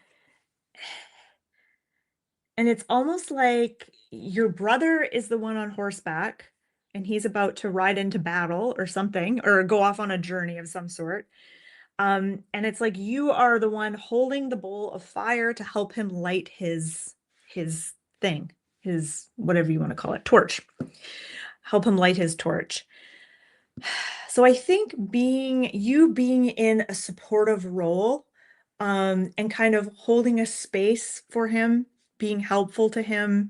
and it's almost like your brother is the one on horseback and he's about to ride into battle or something, or go off on a journey of some sort. And it's like you are the one holding the bowl of fire to help him light his thing, his whatever you want to call it, torch. Help him light his torch. So I think being in a supportive role, and kind of holding a space for him, being helpful to him,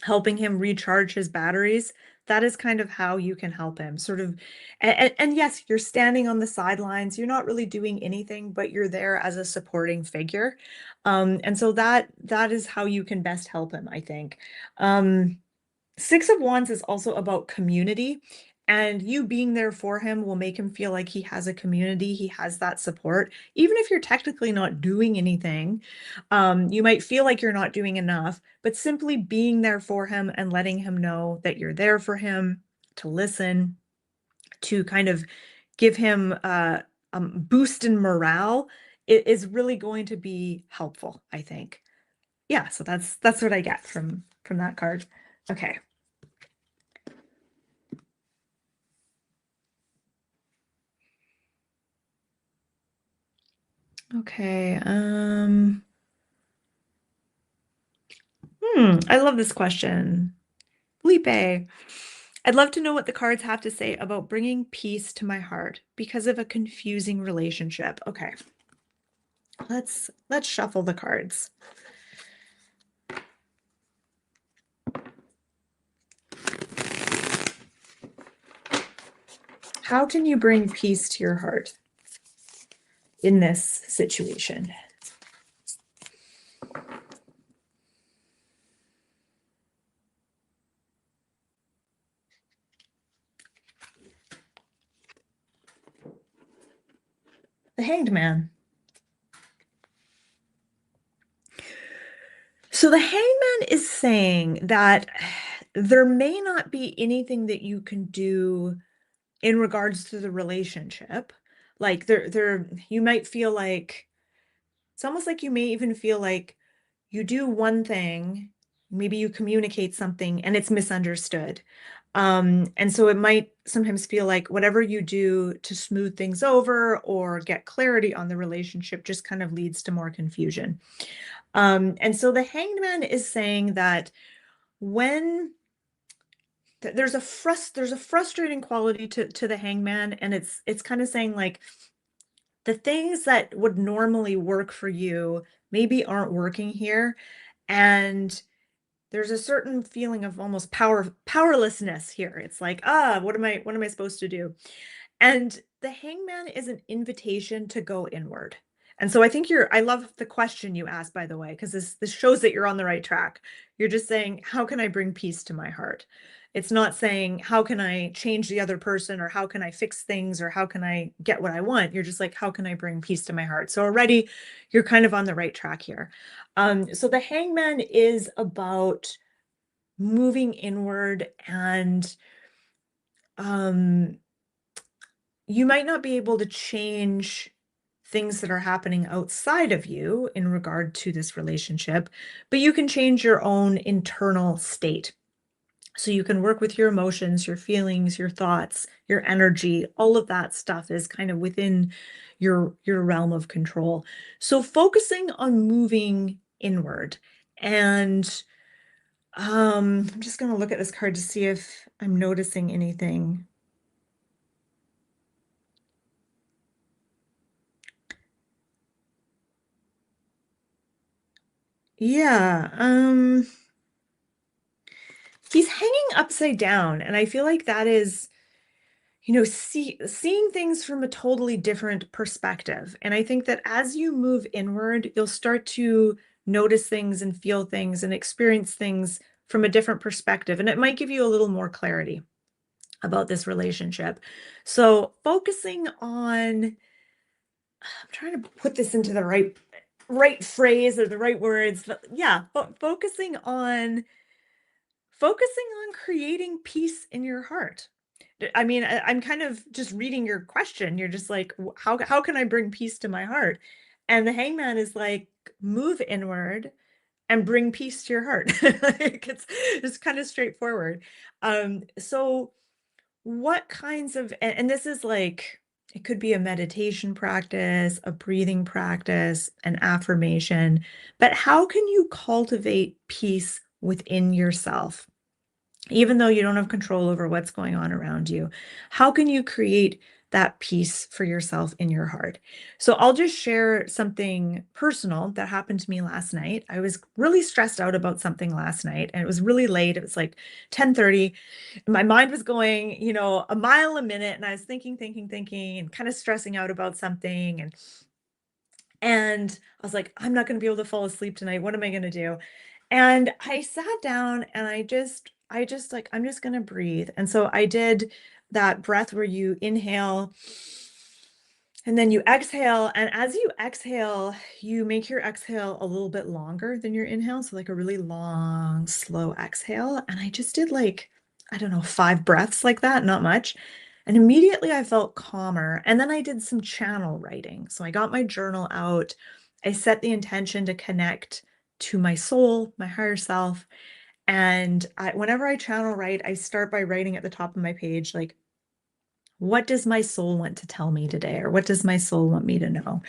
helping him recharge his batteries, that is kind of how you can help him. Sort of, and yes, you're standing on the sidelines, you're not really doing anything, but you're there as a supporting figure. And so that is how you can best help him, I think. Six of Wands is also about community, and you being there for him will make him feel like he has a community, he has that support. Even if you're technically not doing anything, you might feel like you're not doing enough, but simply being there for him and letting him know that you're there for him, to listen, to kind of give him a boost in morale, it is really going to be helpful, I think. Yeah, so that's what I get from that card. Okay. Okay. I love this question. Felipe, I'd love to know what the cards have to say about bringing peace to my heart because of a confusing relationship. Okay. Let's shuffle the cards. how can you bring peace to your heart in this situation? The Hanged Man. So the Hangman is saying that there may not be anything that you can do in regards to the relationship. Like you might feel like it's almost like you may even feel like you do one thing, maybe you communicate something and it's misunderstood. And so it might sometimes feel like whatever you do to smooth things over or get clarity on the relationship just kind of leads to more confusion. And so the Hanged Man is saying that when there's a frustrating quality to the Hangman, and it's kind of saying like the things that would normally work for you maybe aren't working here, and there's a certain feeling of almost powerlessness here. It's like, what am I supposed to do? And the Hangman is an invitation to go inward. And so I think I love the question you asked, by the way, because this shows that you're on the right track. You're just saying, how can I bring peace to my heart? It's not saying, how can I change the other person, or how can I fix things, or how can I get what I want? You're just like, how can I bring peace to my heart? So already you're kind of on the right track here. So the Hangman is about moving inward, and you might not be able to change things that are happening outside of you in regard to this relationship, but you can change your own internal state. So you can work with your emotions, your feelings, your thoughts, your energy. All of that stuff is kind of within your realm of control. So focusing on moving inward. And I'm just going to look at this card to see if I'm noticing anything. Yeah, he's hanging upside down, and I feel like that is, seeing things from a totally different perspective. And I think that as you move inward, you'll start to notice things and feel things and experience things from a different perspective, and it might give you a little more clarity about this relationship. So focusing on, I'm trying to put this into the right phrase or the right words, but yeah, focusing on creating peace in your heart. I mean, I'm kind of just reading your question. You're just like, how can I bring peace to my heart? And the Hangman is like, move inward and bring peace to your heart. Like it's kind of straightforward. So what kinds of, and this is like, it could be a meditation practice, a breathing practice, an affirmation, but how can you cultivate peace within yourself? Even though you don't have control over what's going on around you, how can you create that peace for yourself in your heart? So I'll just share something personal that happened to me last night. I was really stressed out about something last night, and it was really late. It was like 10:30. My mind was going, a mile a minute, and I was thinking, and kind of stressing out about something. And I was like, I'm not going to be able to fall asleep tonight. What am I going to do? And I sat down and I just like, I'm just going to breathe. And so I did that breath where you inhale and then you exhale. And as you exhale, you make your exhale a little bit longer than your inhale. So like a really long, slow exhale. And I just did like, I don't know, 5 breaths like that, not much. And immediately I felt calmer. And then I did some channel writing. So I got my journal out. I set the intention to connect to my soul, my higher self. And whenever I channel write, I start by writing at the top of my page, like, what does my soul want to tell me today? Or what does my soul want me to know?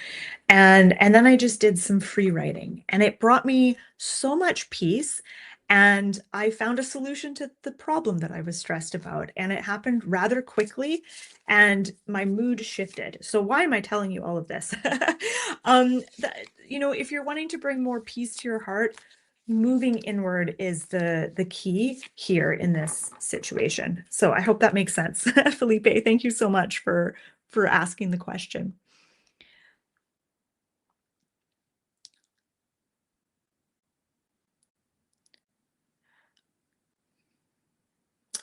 And then I just did some free writing, and it brought me so much peace. And I found a solution to the problem that I was stressed about. And it happened rather quickly, and my mood shifted. So why am I telling you all of this? If you're wanting to bring more peace to your heart, moving inward is the key here in this situation. So I hope that makes sense. Felipe, thank you so much for asking the question.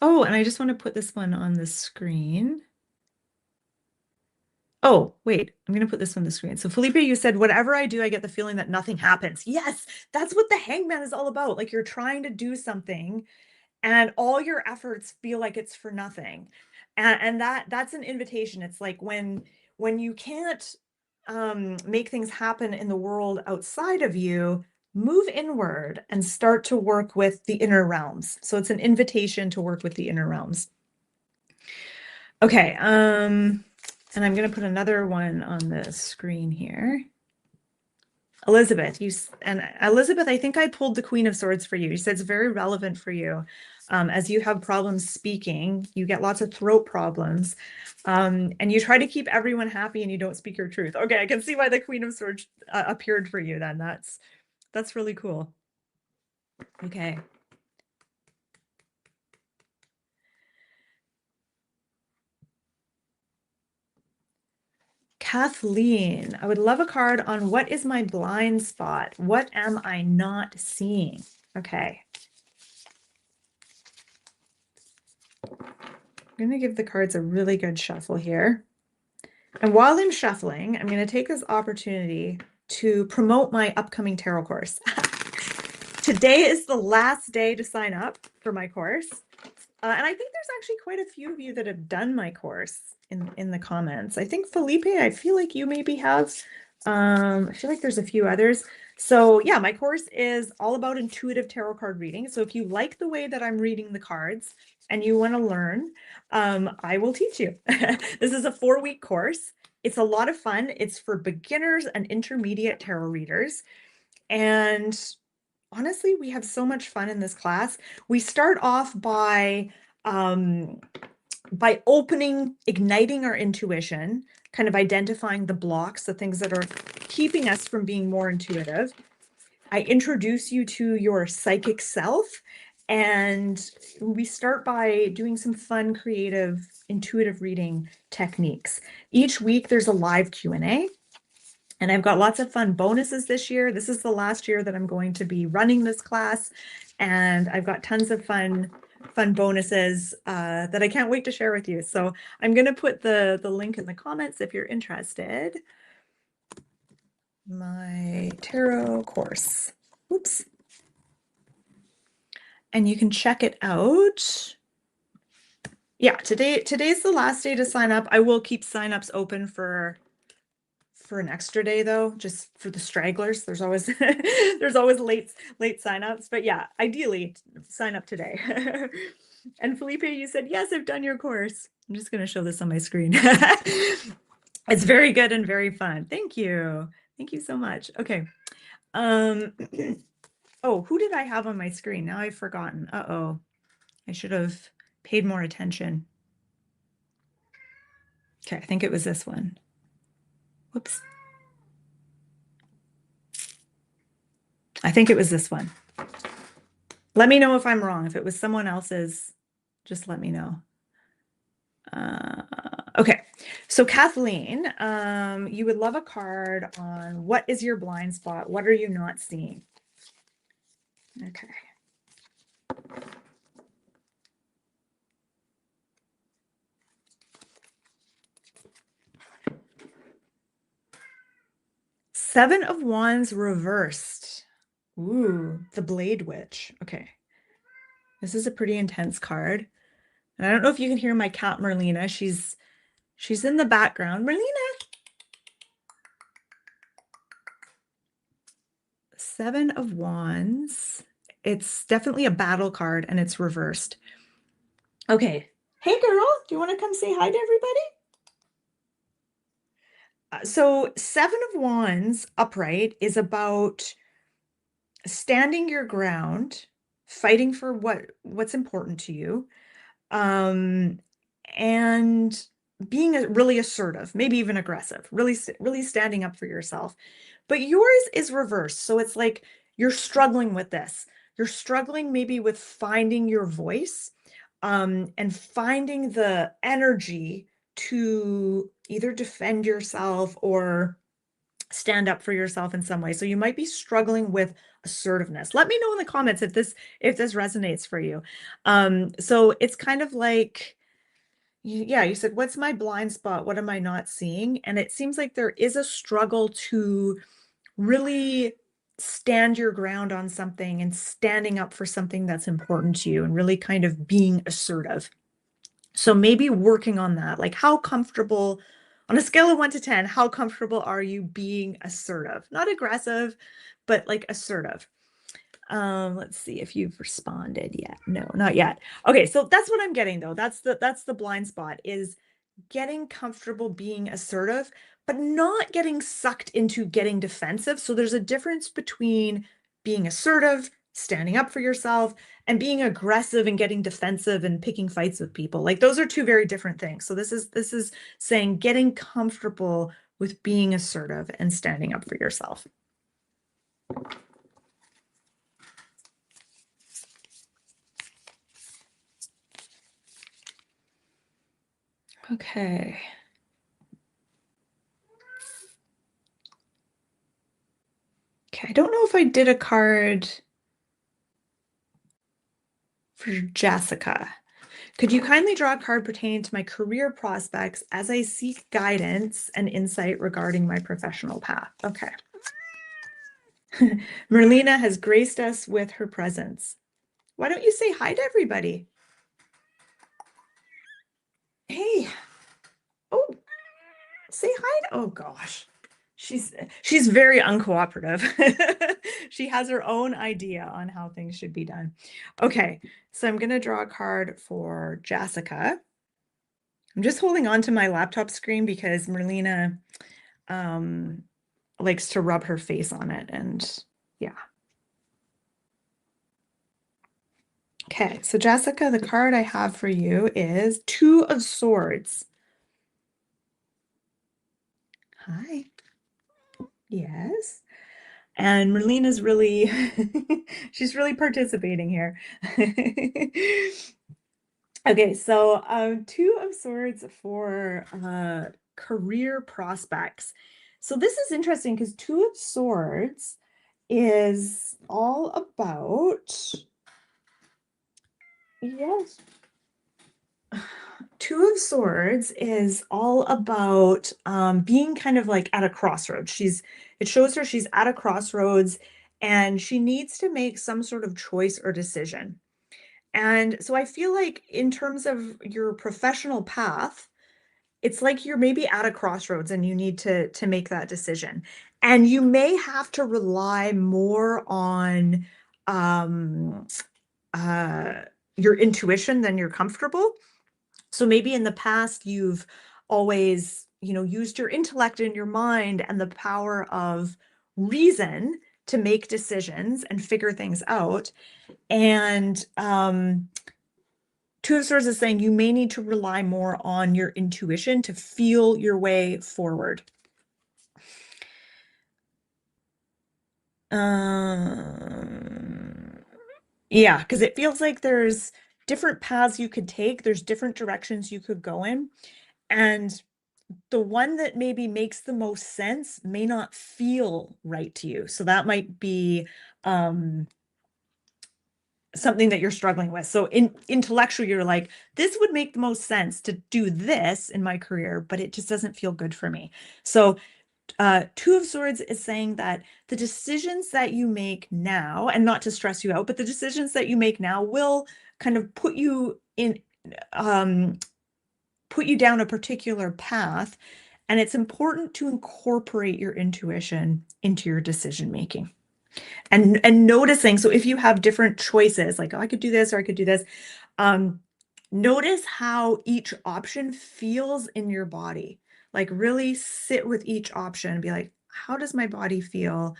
Oh, and I just want to put this one on the screen. Oh, wait, I'm going to put this on the screen. So Felipe, you said, whatever I do, I get the feeling that nothing happens. Yes, that's what the hangman is all about. Like you're trying to do something and all your efforts feel like it's for nothing. And that's an invitation. It's like when you can't make things happen in the world outside of you, move inward and start to work with the inner realms. So it's an invitation to work with the inner realms. Okay, and I'm going to put another one on the screen here. Elizabeth, Elizabeth, I think I pulled the Queen of Swords for you. You said it's very relevant for you. As you have problems speaking, you get lots of throat problems, and you try to keep everyone happy and you don't speak your truth. Okay, I can see why the Queen of Swords appeared for you then. That's really cool. Okay. Kathleen, I would love a card on what is my blind spot? What am I not seeing? Okay. I'm going to give the cards a really good shuffle here. And while I'm shuffling, I'm going to take this opportunity to promote my upcoming tarot course. Today is the last day to sign up for my course. And I think there's actually quite a few of you that have done my course in the comments. I think Felipe, I feel like you maybe have. I feel like there's a few others. So yeah, my course is all about intuitive tarot card reading. So if you like the way that I'm reading the cards and you want to learn, I will teach you. This is a 4-week course. It's a lot of fun. It's for beginners and intermediate tarot readers. And honestly, we have so much fun in this class. We start off by igniting our intuition, kind of identifying the blocks, the things that are keeping us from being more intuitive. I introduce you to your psychic self, and we start by doing some fun, creative, intuitive reading techniques. Each week there's a live Q&A. And I've got lots of fun bonuses this year. This is the last year that I'm going to be running this class. And I've got tons of fun bonuses that I can't wait to share with you. So I'm going to put the link in the comments if you're interested. My tarot course. Oops. And you can check it out. Yeah, today's the last day to sign up. I will keep signups open for an extra day though, just for the stragglers. There's always there's always late signups, but yeah, ideally sign up today. And Felipe, you said, yes, I've done your course. I'm just going to show this on my screen. It's very good and very fun. Thank you. Thank you so much. Okay. Oh, who did I have on my screen? Now I've forgotten. Uh-oh. I should have paid more attention. Okay, I think it was this one. Whoops. I think it was this one. Let me know if I'm wrong. If it was someone else's, just let me know. Okay, so Kathleen, you would love a card on what is your blind spot? What are you not seeing? Okay. Seven of Wands reversed. Ooh, the Blade Witch. Okay. This is a pretty intense card. And I don't know if you can hear my cat, Merlina. She's in the background. Merlina! Seven of Wands. It's definitely a battle card and it's reversed. Okay. Hey, girl, do you want to come say hi to everybody? So Seven of Wands upright is about standing your ground, fighting for what's important to you, and being really assertive, maybe even aggressive, really standing up for yourself. But yours is reversed. So it's like you're struggling with this. You're struggling maybe with finding your voice, and finding the energy to either defend yourself or stand up for yourself in some way. So you might be struggling with assertiveness. Let me know in the comments if this resonates for you. So it's kind of like, yeah, you said, what's my blind spot? What am I not seeing? And it seems like there is a struggle to really stand your ground on something and standing up for something that's important to you and really kind of being assertive. So maybe working on that, like how comfortable, on a scale of 1 to 10, how comfortable are you being assertive? Not aggressive, but like assertive. Let's see if you've responded yet. No, not yet. Okay, so that's what I'm getting though. That's the blind spot, is getting comfortable being assertive, but not getting sucked into getting defensive. So there's a difference between being assertive, standing up for yourself, and being aggressive and getting defensive and picking fights with people. Like those are two very different things. So this is saying getting comfortable with being assertive and standing up for yourself. Okay. Okay, I don't know if I did a card for Jessica. Could you kindly draw a card pertaining to my career prospects as I seek guidance and insight regarding my professional path? Okay. Merlina has graced us with her presence. Why don't you say hi to everybody? Hey. Oh, say hi to, oh gosh. She's very uncooperative. She has her own idea on how things should be done. Okay, so I'm going to draw a card for Jessica. I'm just holding on to my laptop screen because Merlina likes to rub her face on it, and yeah. Okay, so Jessica, the card I have for you is Two of Swords. Hi. Yes. And Merlina's really, she's really participating here. Okay, so Two of Swords for career prospects. So this is interesting because Two of Swords is all about, yes. Two of Swords is all about being kind of like at a crossroads. It shows her she's at a crossroads and she needs to make some sort of choice or decision. And so I feel like in terms of your professional path, it's like you're maybe at a crossroads and you need to make that decision. And you may have to rely more on um, your intuition than you're comfortable. So maybe in the past, you've always, used your intellect and your mind and the power of reason to make decisions and figure things out. And Two of Swords is saying you may need to rely more on your intuition to feel your way forward. Yeah, because it feels like there's different paths you could take. There's different directions you could go in. And the one that maybe makes the most sense may not feel right to you. So that might be something that you're struggling with. So intellectually, you're like, this would make the most sense to do this in my career, but it just doesn't feel good for me. So Two of Swords is saying that the decisions that you make now, and not to stress you out, but the decisions that you make now will kind of put you down a particular path. And it's important to incorporate your intuition into your decision making and noticing. So if you have different choices, like, oh, I could do this or I could do this, notice how each option feels in your body. Like really sit with each option and be like, how does my body feel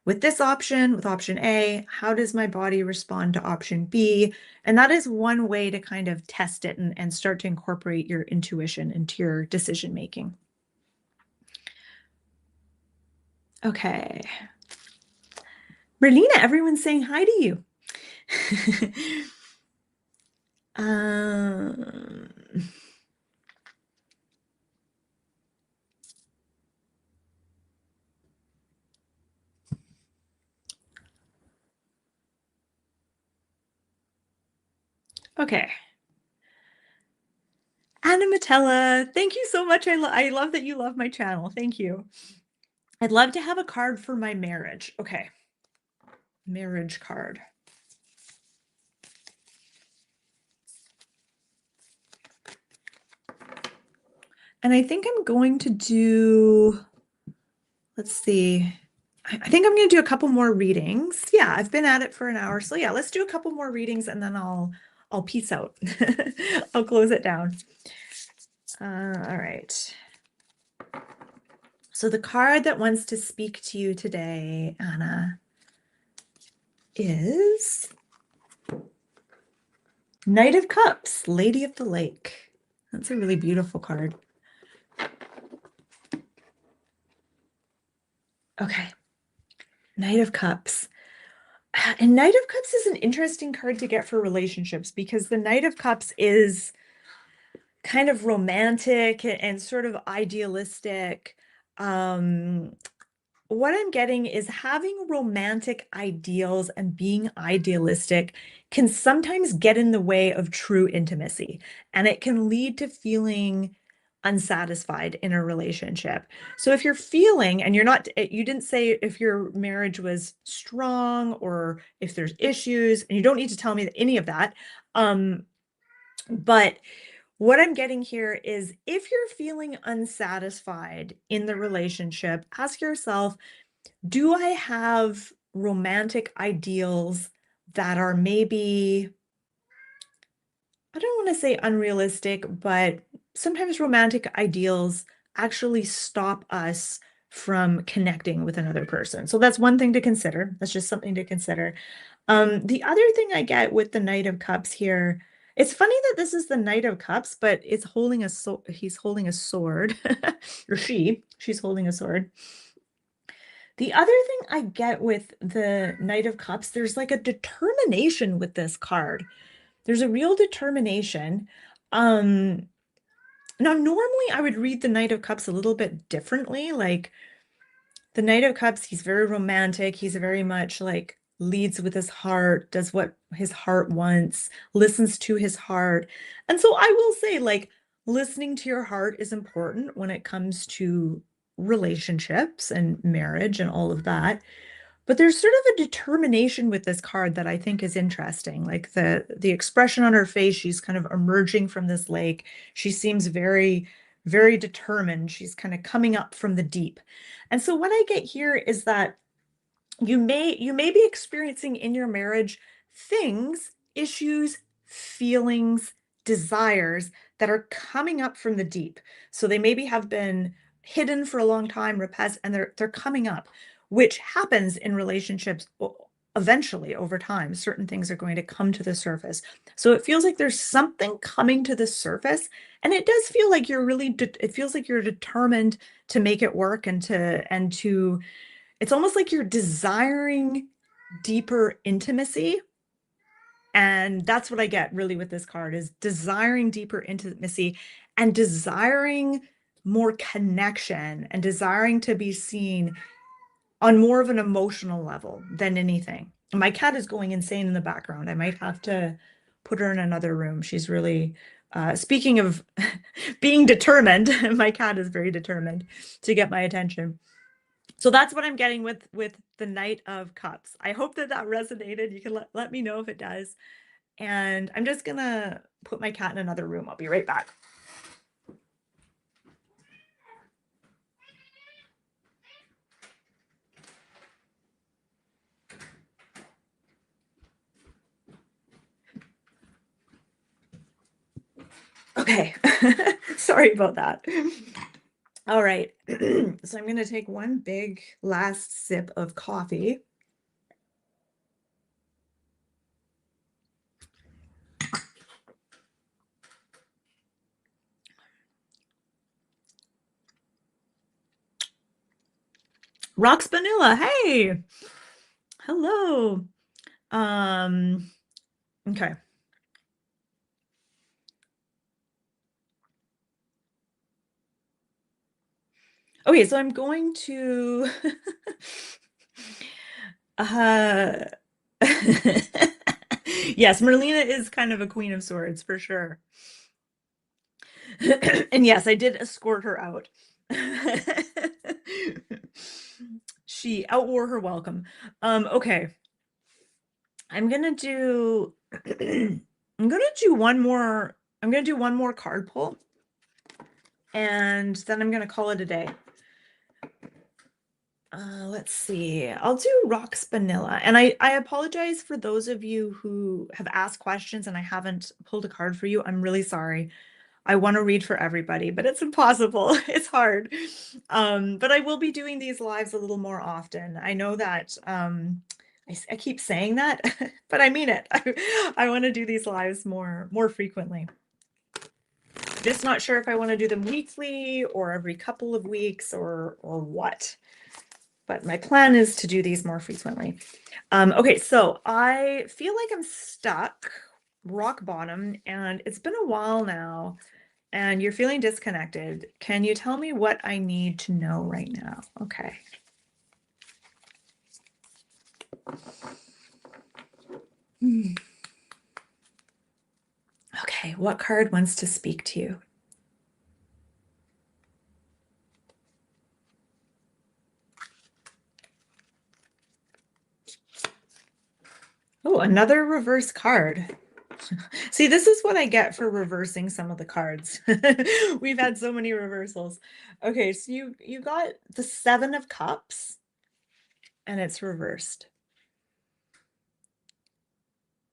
with this option, with option A? How does my body respond to option B? And that is one way to kind of test it and start to incorporate your intuition into your decision making. Okay. Merlina, everyone's saying hi to you. Um, okay. Anna Matella, thank you so much. I love that you love my channel. Thank you. I'd love to have a card for my marriage. Okay. Marriage card. And I think I'm going to do, let's see. I think I'm going to do a couple more readings. Yeah, I've been at it for an hour. So yeah, let's do a couple more readings and then I'll peace out. I'll close it down. All right. So the card that wants to speak to you today, Anna, is Knight of Cups, Lady of the Lake. That's a really beautiful card. Okay. Knight of Cups. And Knight of Cups is an interesting card to get for relationships because the Knight of Cups is kind of romantic and sort of idealistic. What I'm getting is having romantic ideals and being idealistic can sometimes get in the way of true intimacy, and it can lead to feeling unsatisfied in a relationship. So if you're feeling, and you're not, you didn't say if your marriage was strong or if there's issues, and you don't need to tell me any of that. But what I'm getting here is if you're feeling unsatisfied in the relationship, ask yourself, do I have romantic ideals that are maybe, I don't want to say unrealistic, but sometimes romantic ideals actually stop us from connecting with another person. So that's one thing to consider. That's just something to consider. The other thing I get with the Knight of Cups here, it's funny that this is the Knight of Cups, but it's holding a he's holding a sword, or she's holding a sword. The other thing I get with the Knight of Cups, there's like a determination with this card. There's a real determination. Um, Now, normally I would read the Knight of Cups a little bit differently. Like the Knight of Cups, he's very romantic. He's very much like leads with his heart, does what his heart wants, listens to his heart. And so I will say, like, listening to your heart is important when it comes to relationships and marriage and all of that. But there's sort of a determination with this card that I think is interesting. Like the expression on her face, she's kind of emerging from this lake. She seems very, very determined. She's kind of coming up from the deep. And so what I get here is that you may be experiencing in your marriage things, issues, feelings, desires that are coming up from the deep. So they maybe have been hidden for a long time, repressed, and they're coming up, which happens in relationships eventually over time. Certain things are going to come to the surface. So it feels like there's something coming to the surface, and it does feel like you're really it feels like you're determined to make it work and to it's almost like you're desiring deeper intimacy. And that's what I get really with this card is desiring deeper intimacy and desiring more connection and desiring to be seen on more of an emotional level than anything. My cat is going insane in the background. I might have to put her in another room. She's really, speaking of being determined, my cat is very determined to get my attention. So that's what I'm getting with the Knight of Cups. I hope that that resonated. You can let me know if it does. And I'm just gonna put my cat in another room. I'll be right back. Okay. Sorry about that. All right. So I'm gonna take one big last sip of coffee. Rocks Vanilla, hey. Hello. Um, okay. Okay, so I'm going to uh yes, Merlina is kind of a queen of swords for sure. And yes, I did escort her out. She outwore her welcome. Okay. I'm gonna do I'm gonna do one more card pull, and then I'm gonna call it a day. Let's see. I'll do Rocks Vanilla. And I apologize for those of you who have asked questions and I haven't pulled a card for you. I'm really sorry. I want to read for everybody, but it's impossible. It's hard. But I will be doing these lives a little more often. I know that I keep saying that, but I mean it. I want to do these lives more frequently. Just not sure if I want to do them weekly or every couple of weeks or what. But my plan is to do these more frequently. Okay, so I feel like I'm stuck rock bottom, and it's been a while now, and you're feeling disconnected. Can you tell me what I need to know right now? Okay. Okay, what card wants to speak to you? Oh, another reverse card. See, this is what I get for reversing some of the cards. We've had so many reversals. Okay, so you got the Seven of Cups, and it's reversed.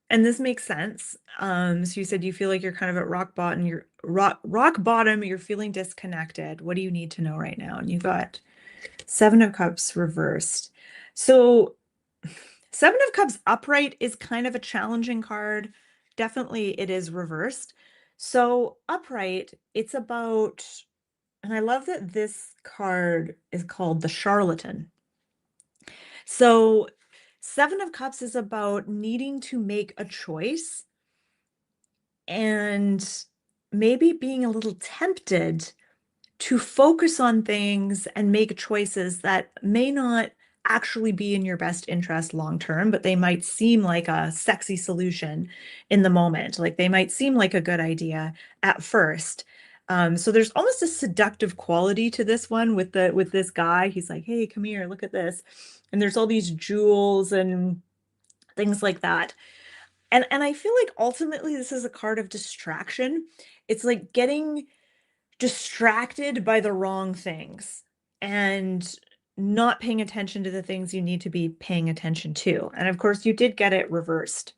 And this makes sense. So you said you feel like you're kind of at rock bottom, you're feeling disconnected. What do you need to know right now? And you got Seven of Cups reversed. So Seven of Cups upright is kind of a challenging card. Definitely it is reversed. So upright, it's about, and I love that this card is called the Charlatan. So Seven of Cups is about needing to make a choice and maybe being a little tempted to focus on things and make choices that may not actually be in your best interest long term, but they might seem like a sexy solution in the moment. Like they might seem like a good idea at first. So there's almost a seductive quality to this one with this guy. He's like, "Hey, come here, look at this," and there's all these jewels and things like that. And I feel like ultimately this is a card of distraction. It's like getting distracted by the wrong things and not paying attention to the things you need to be paying attention to. And of course, you did get it reversed.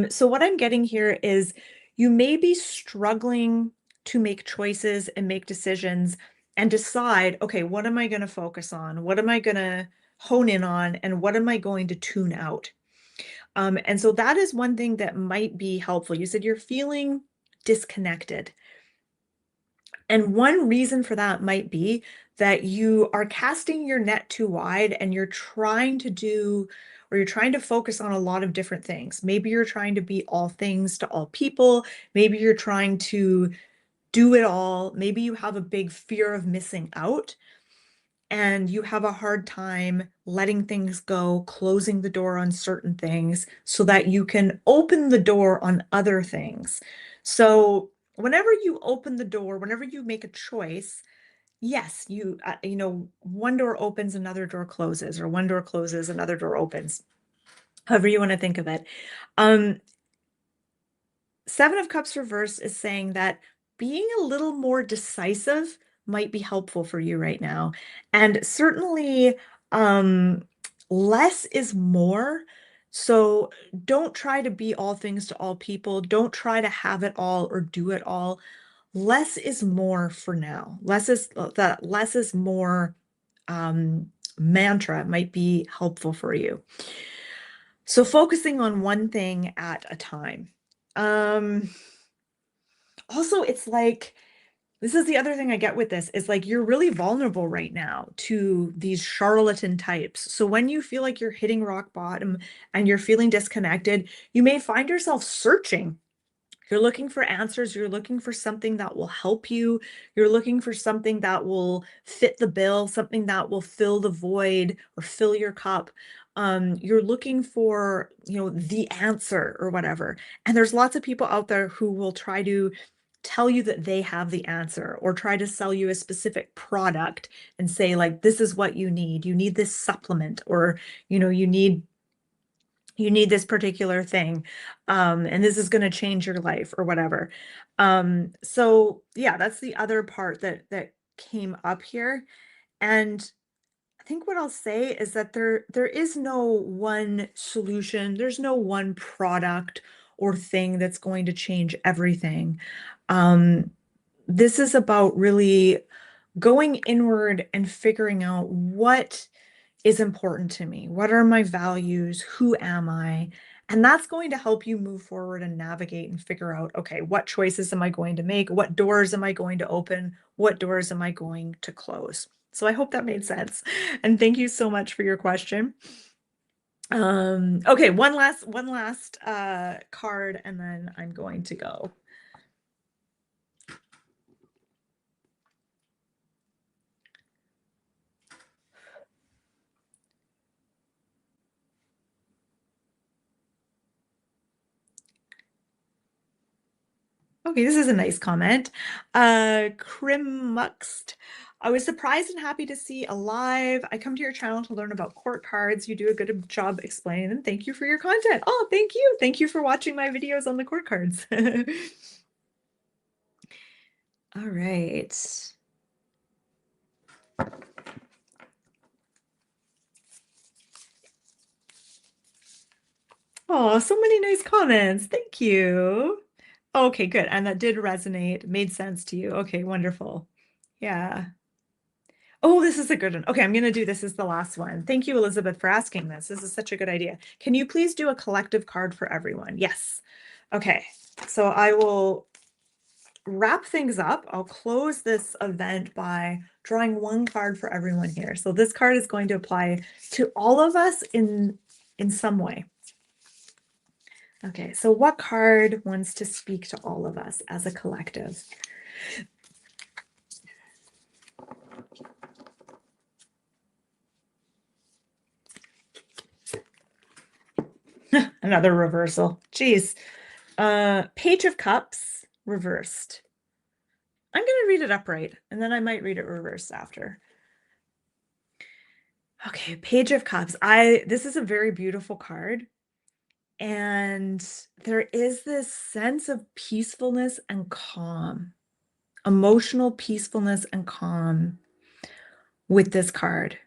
So what I'm getting here is you may be struggling to make choices and make decisions and decide, okay, what am I going to focus on? What am I going to hone in on? And what am I going to tune out? And so that is one thing that might be helpful. You said you're feeling disconnected. And one reason for that might be that you are casting your net too wide and you're trying to do, or you're trying to focus on a lot of different things. Maybe you're trying to be all things to all people. Maybe you're trying to do it all. Maybe you have a big fear of missing out and you have a hard time letting things go, closing the door on certain things so that you can open the door on other things. So whenever you open the door, whenever you make a choice, yes, one door opens, another door closes, or one door closes, another door opens, however you want to think of it. Um, Seven of Cups reverse is saying that being a little more decisive might be helpful for you right now. And certainly, less is more. So don't try to be all things to all people. Don't try to have it all or do it all. Less is more for now. Less is more mantra might be helpful for you. So focusing on one thing at a time. Also, it's like This is the other thing I get with this is like you're really vulnerable right now to these charlatan types. So when you feel like you're hitting rock bottom and you're feeling disconnected, you may find yourself searching. You're looking for answers. You're looking for something that will help you. You're looking for something that will fit the bill, something that will fill the void or fill your cup. You're looking for, the answer or whatever. And there's lots of people out there who will try to tell you that they have the answer or try to sell you a specific product and say like, this is what you need. You need this supplement or, you need this particular thing, and this is going to change your life or whatever. So yeah, that's the other part that came up here. And I think what I'll say is that there is no one solution, there's no one product or thing that's going to change everything. um, this is about really going inward and figuring out what is important to me. What are my values? Who am I? And that's going to help you move forward and navigate and figure out, okay, what choices am I going to make? What doors am I going to open? What doors am I going to close? So I hope that made sense. And thank you so much for your question. Okay, one last card and then I'm going to go. Okay, this is a nice comment. Crimuxed. I was surprised and happy to see alive. I come to your channel to learn about court cards. You do a good job explaining them. Thank you for your content. Oh, thank you. Thank you for watching my videos on the court cards. All right. Oh, so many nice comments. Thank you. Okay, good. And that did resonate, made sense to you. Okay, wonderful. Yeah. Oh, this is a good one. Okay, I'm going to do this as the last one. Thank you, Elizabeth, for asking this. This is such a good idea. Can you please do a collective card for everyone? Yes. Okay, so I will wrap things up. I'll close this event by drawing one card for everyone here. So this card is going to apply to all of us in some way. Okay, so what card wants to speak to all of us as a collective? Another reversal. Jeez. Page of Cups reversed. I'm going to read it upright, and then I might read it reversed after. Okay, Page of Cups. This is a very beautiful card. And there is this sense of peacefulness and calm, emotional peacefulness and calm with this card.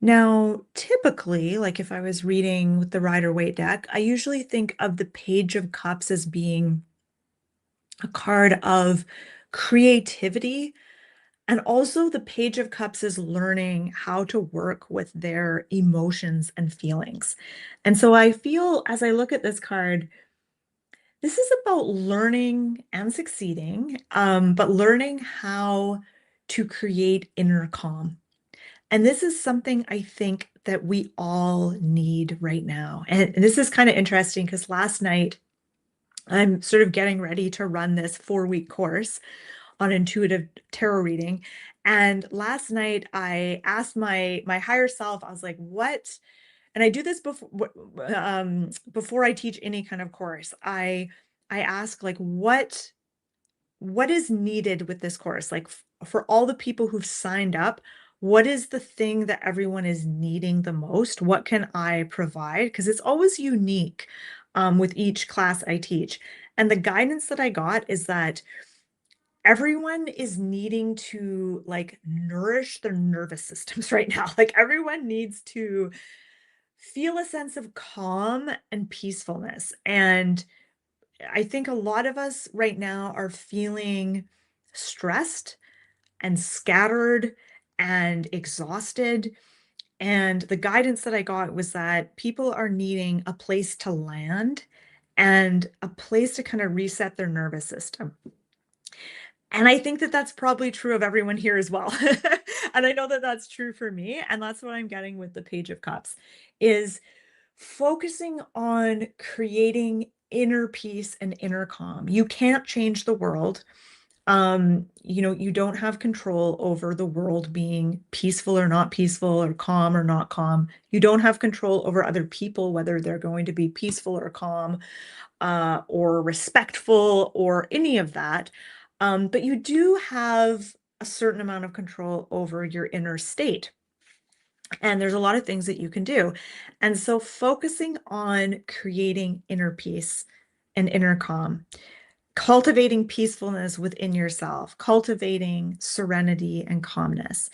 Now, typically, like if I was reading with the Rider-Waite deck, I usually think of the Page of Cups as being a card of creativity. And also the Page of Cups is learning how to work with their emotions and feelings. And so I feel as I look at this card, this is about learning and succeeding, but learning how to create inner calm. And this is something I think that we all need right now. And this is kind of interesting because last night I'm sort of getting ready to run this 4-week course on intuitive tarot reading. And last night I asked my higher self, I was like, what? And I do this before I teach any kind of course. I ask like, what is needed with this course? Like for all the people who've signed up, what is the thing that everyone is needing the most? What can I provide? Because it's always unique with each class I teach. And the guidance that I got is that everyone is needing to like nourish their nervous systems right now. Like everyone needs to feel a sense of calm and peacefulness. And I think a lot of us right now are feeling stressed and scattered and exhausted. And the guidance that I got was that people are needing a place to land and a place to kind of reset their nervous system. And I think that that's probably true of everyone here as well. And I know that that's true for me. And that's what I'm getting with the Page of Cups is focusing on creating inner peace and inner calm. You can't change the world. You don't have control over the world being peaceful or not peaceful or calm or not calm. You don't have control over other people, whether they're going to be peaceful or calm, or respectful or any of that. But you do have a certain amount of control over your inner state. And there's a lot of things that you can do. And so focusing on creating inner peace and inner calm, cultivating peacefulness within yourself, cultivating serenity and calmness.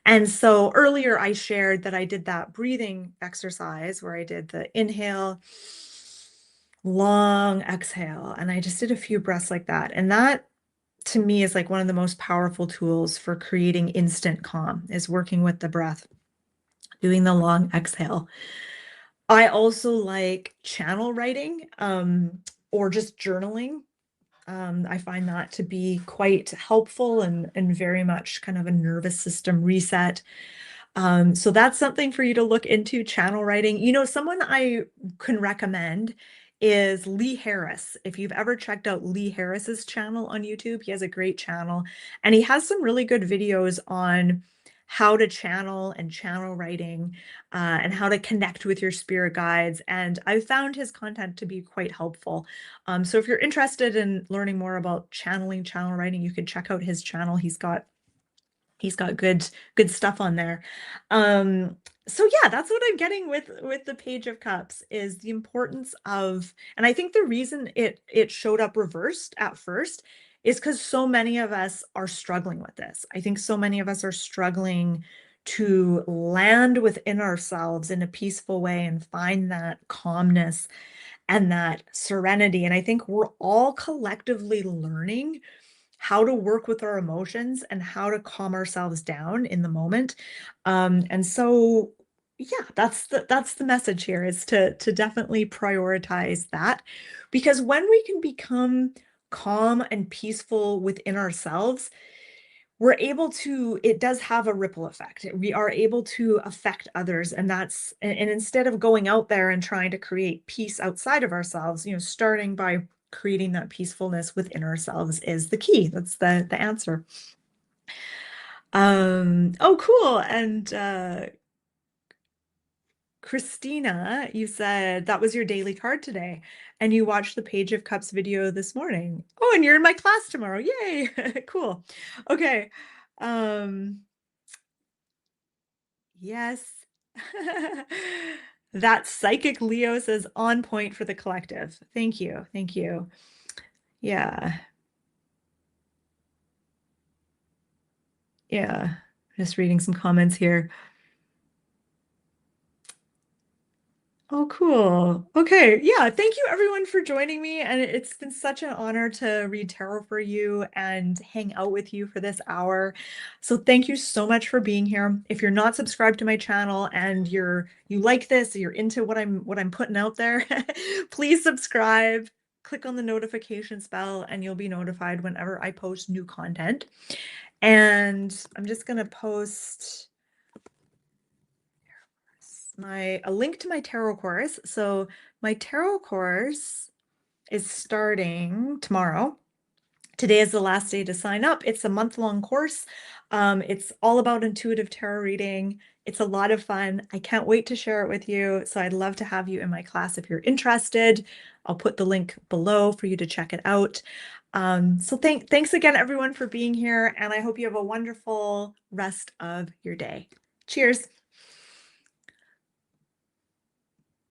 And so earlier I shared that I did that breathing exercise where I did the inhale, long exhale, and I just did a few breaths like that. And that to me is like one of the most powerful tools for creating instant calm is working with the breath, doing the long exhale. I also like channel writing, or just journaling. I find that to be quite helpful and very much kind of a nervous system reset. So that's something for you to look into, channel writing. Someone I can recommend is Lee Harris. If you've ever checked out Lee Harris's channel on YouTube, he has a great channel and he has some really good videos on how to channel and channel writing, and how to connect with your spirit guides. And I found his content to be quite helpful. So if you're interested in learning more about channeling, channel writing, you can check out his channel. He's got good stuff on there. So yeah, that's what I'm getting with the Page of Cups is the importance of, and I think the reason it showed up reversed at first is because so many of us are struggling with this. I think so many of us are struggling to land within ourselves in a peaceful way and find that calmness and that serenity. And I think we're all collectively learning how to work with our emotions and how to calm ourselves down in the moment. And so yeah, that's the message here is to definitely prioritize that, because when we can become calm and peaceful within ourselves, we're able to, it does have a ripple effect. We are able to affect others. And instead of going out there and trying to create peace outside of ourselves, starting by creating that peacefulness within ourselves is the key. That's the answer. Oh, cool. And Christina, you said that was your daily card today, and you watched the Page of Cups video this morning. Oh, and you're in my class tomorrow. Yay. Cool. Okay. Yes. That psychic Leo says on point for the collective. Thank you. Thank you. Yeah. Yeah. Just reading some comments here. Oh, cool. Okay. Yeah. Thank you everyone for joining me. And it's been such an honor to read tarot for you and hang out with you for this hour. So thank you so much for being here. If you're not subscribed to my channel and you like this, you're into what I'm putting out there, please subscribe, click on the notifications bell, and you'll be notified whenever I post new content. And I'm just gonna post a link to my tarot course. So my tarot course is starting tomorrow. Today is the last day to sign up. It's a month-long course. It's all about intuitive tarot reading. It's a lot of fun. I can't wait to share it with you. So I'd love to have you in my class if you're interested. I'll put the link below for you to check it out. So thanks again, everyone, for being here. And I hope you have a wonderful rest of your day. Cheers.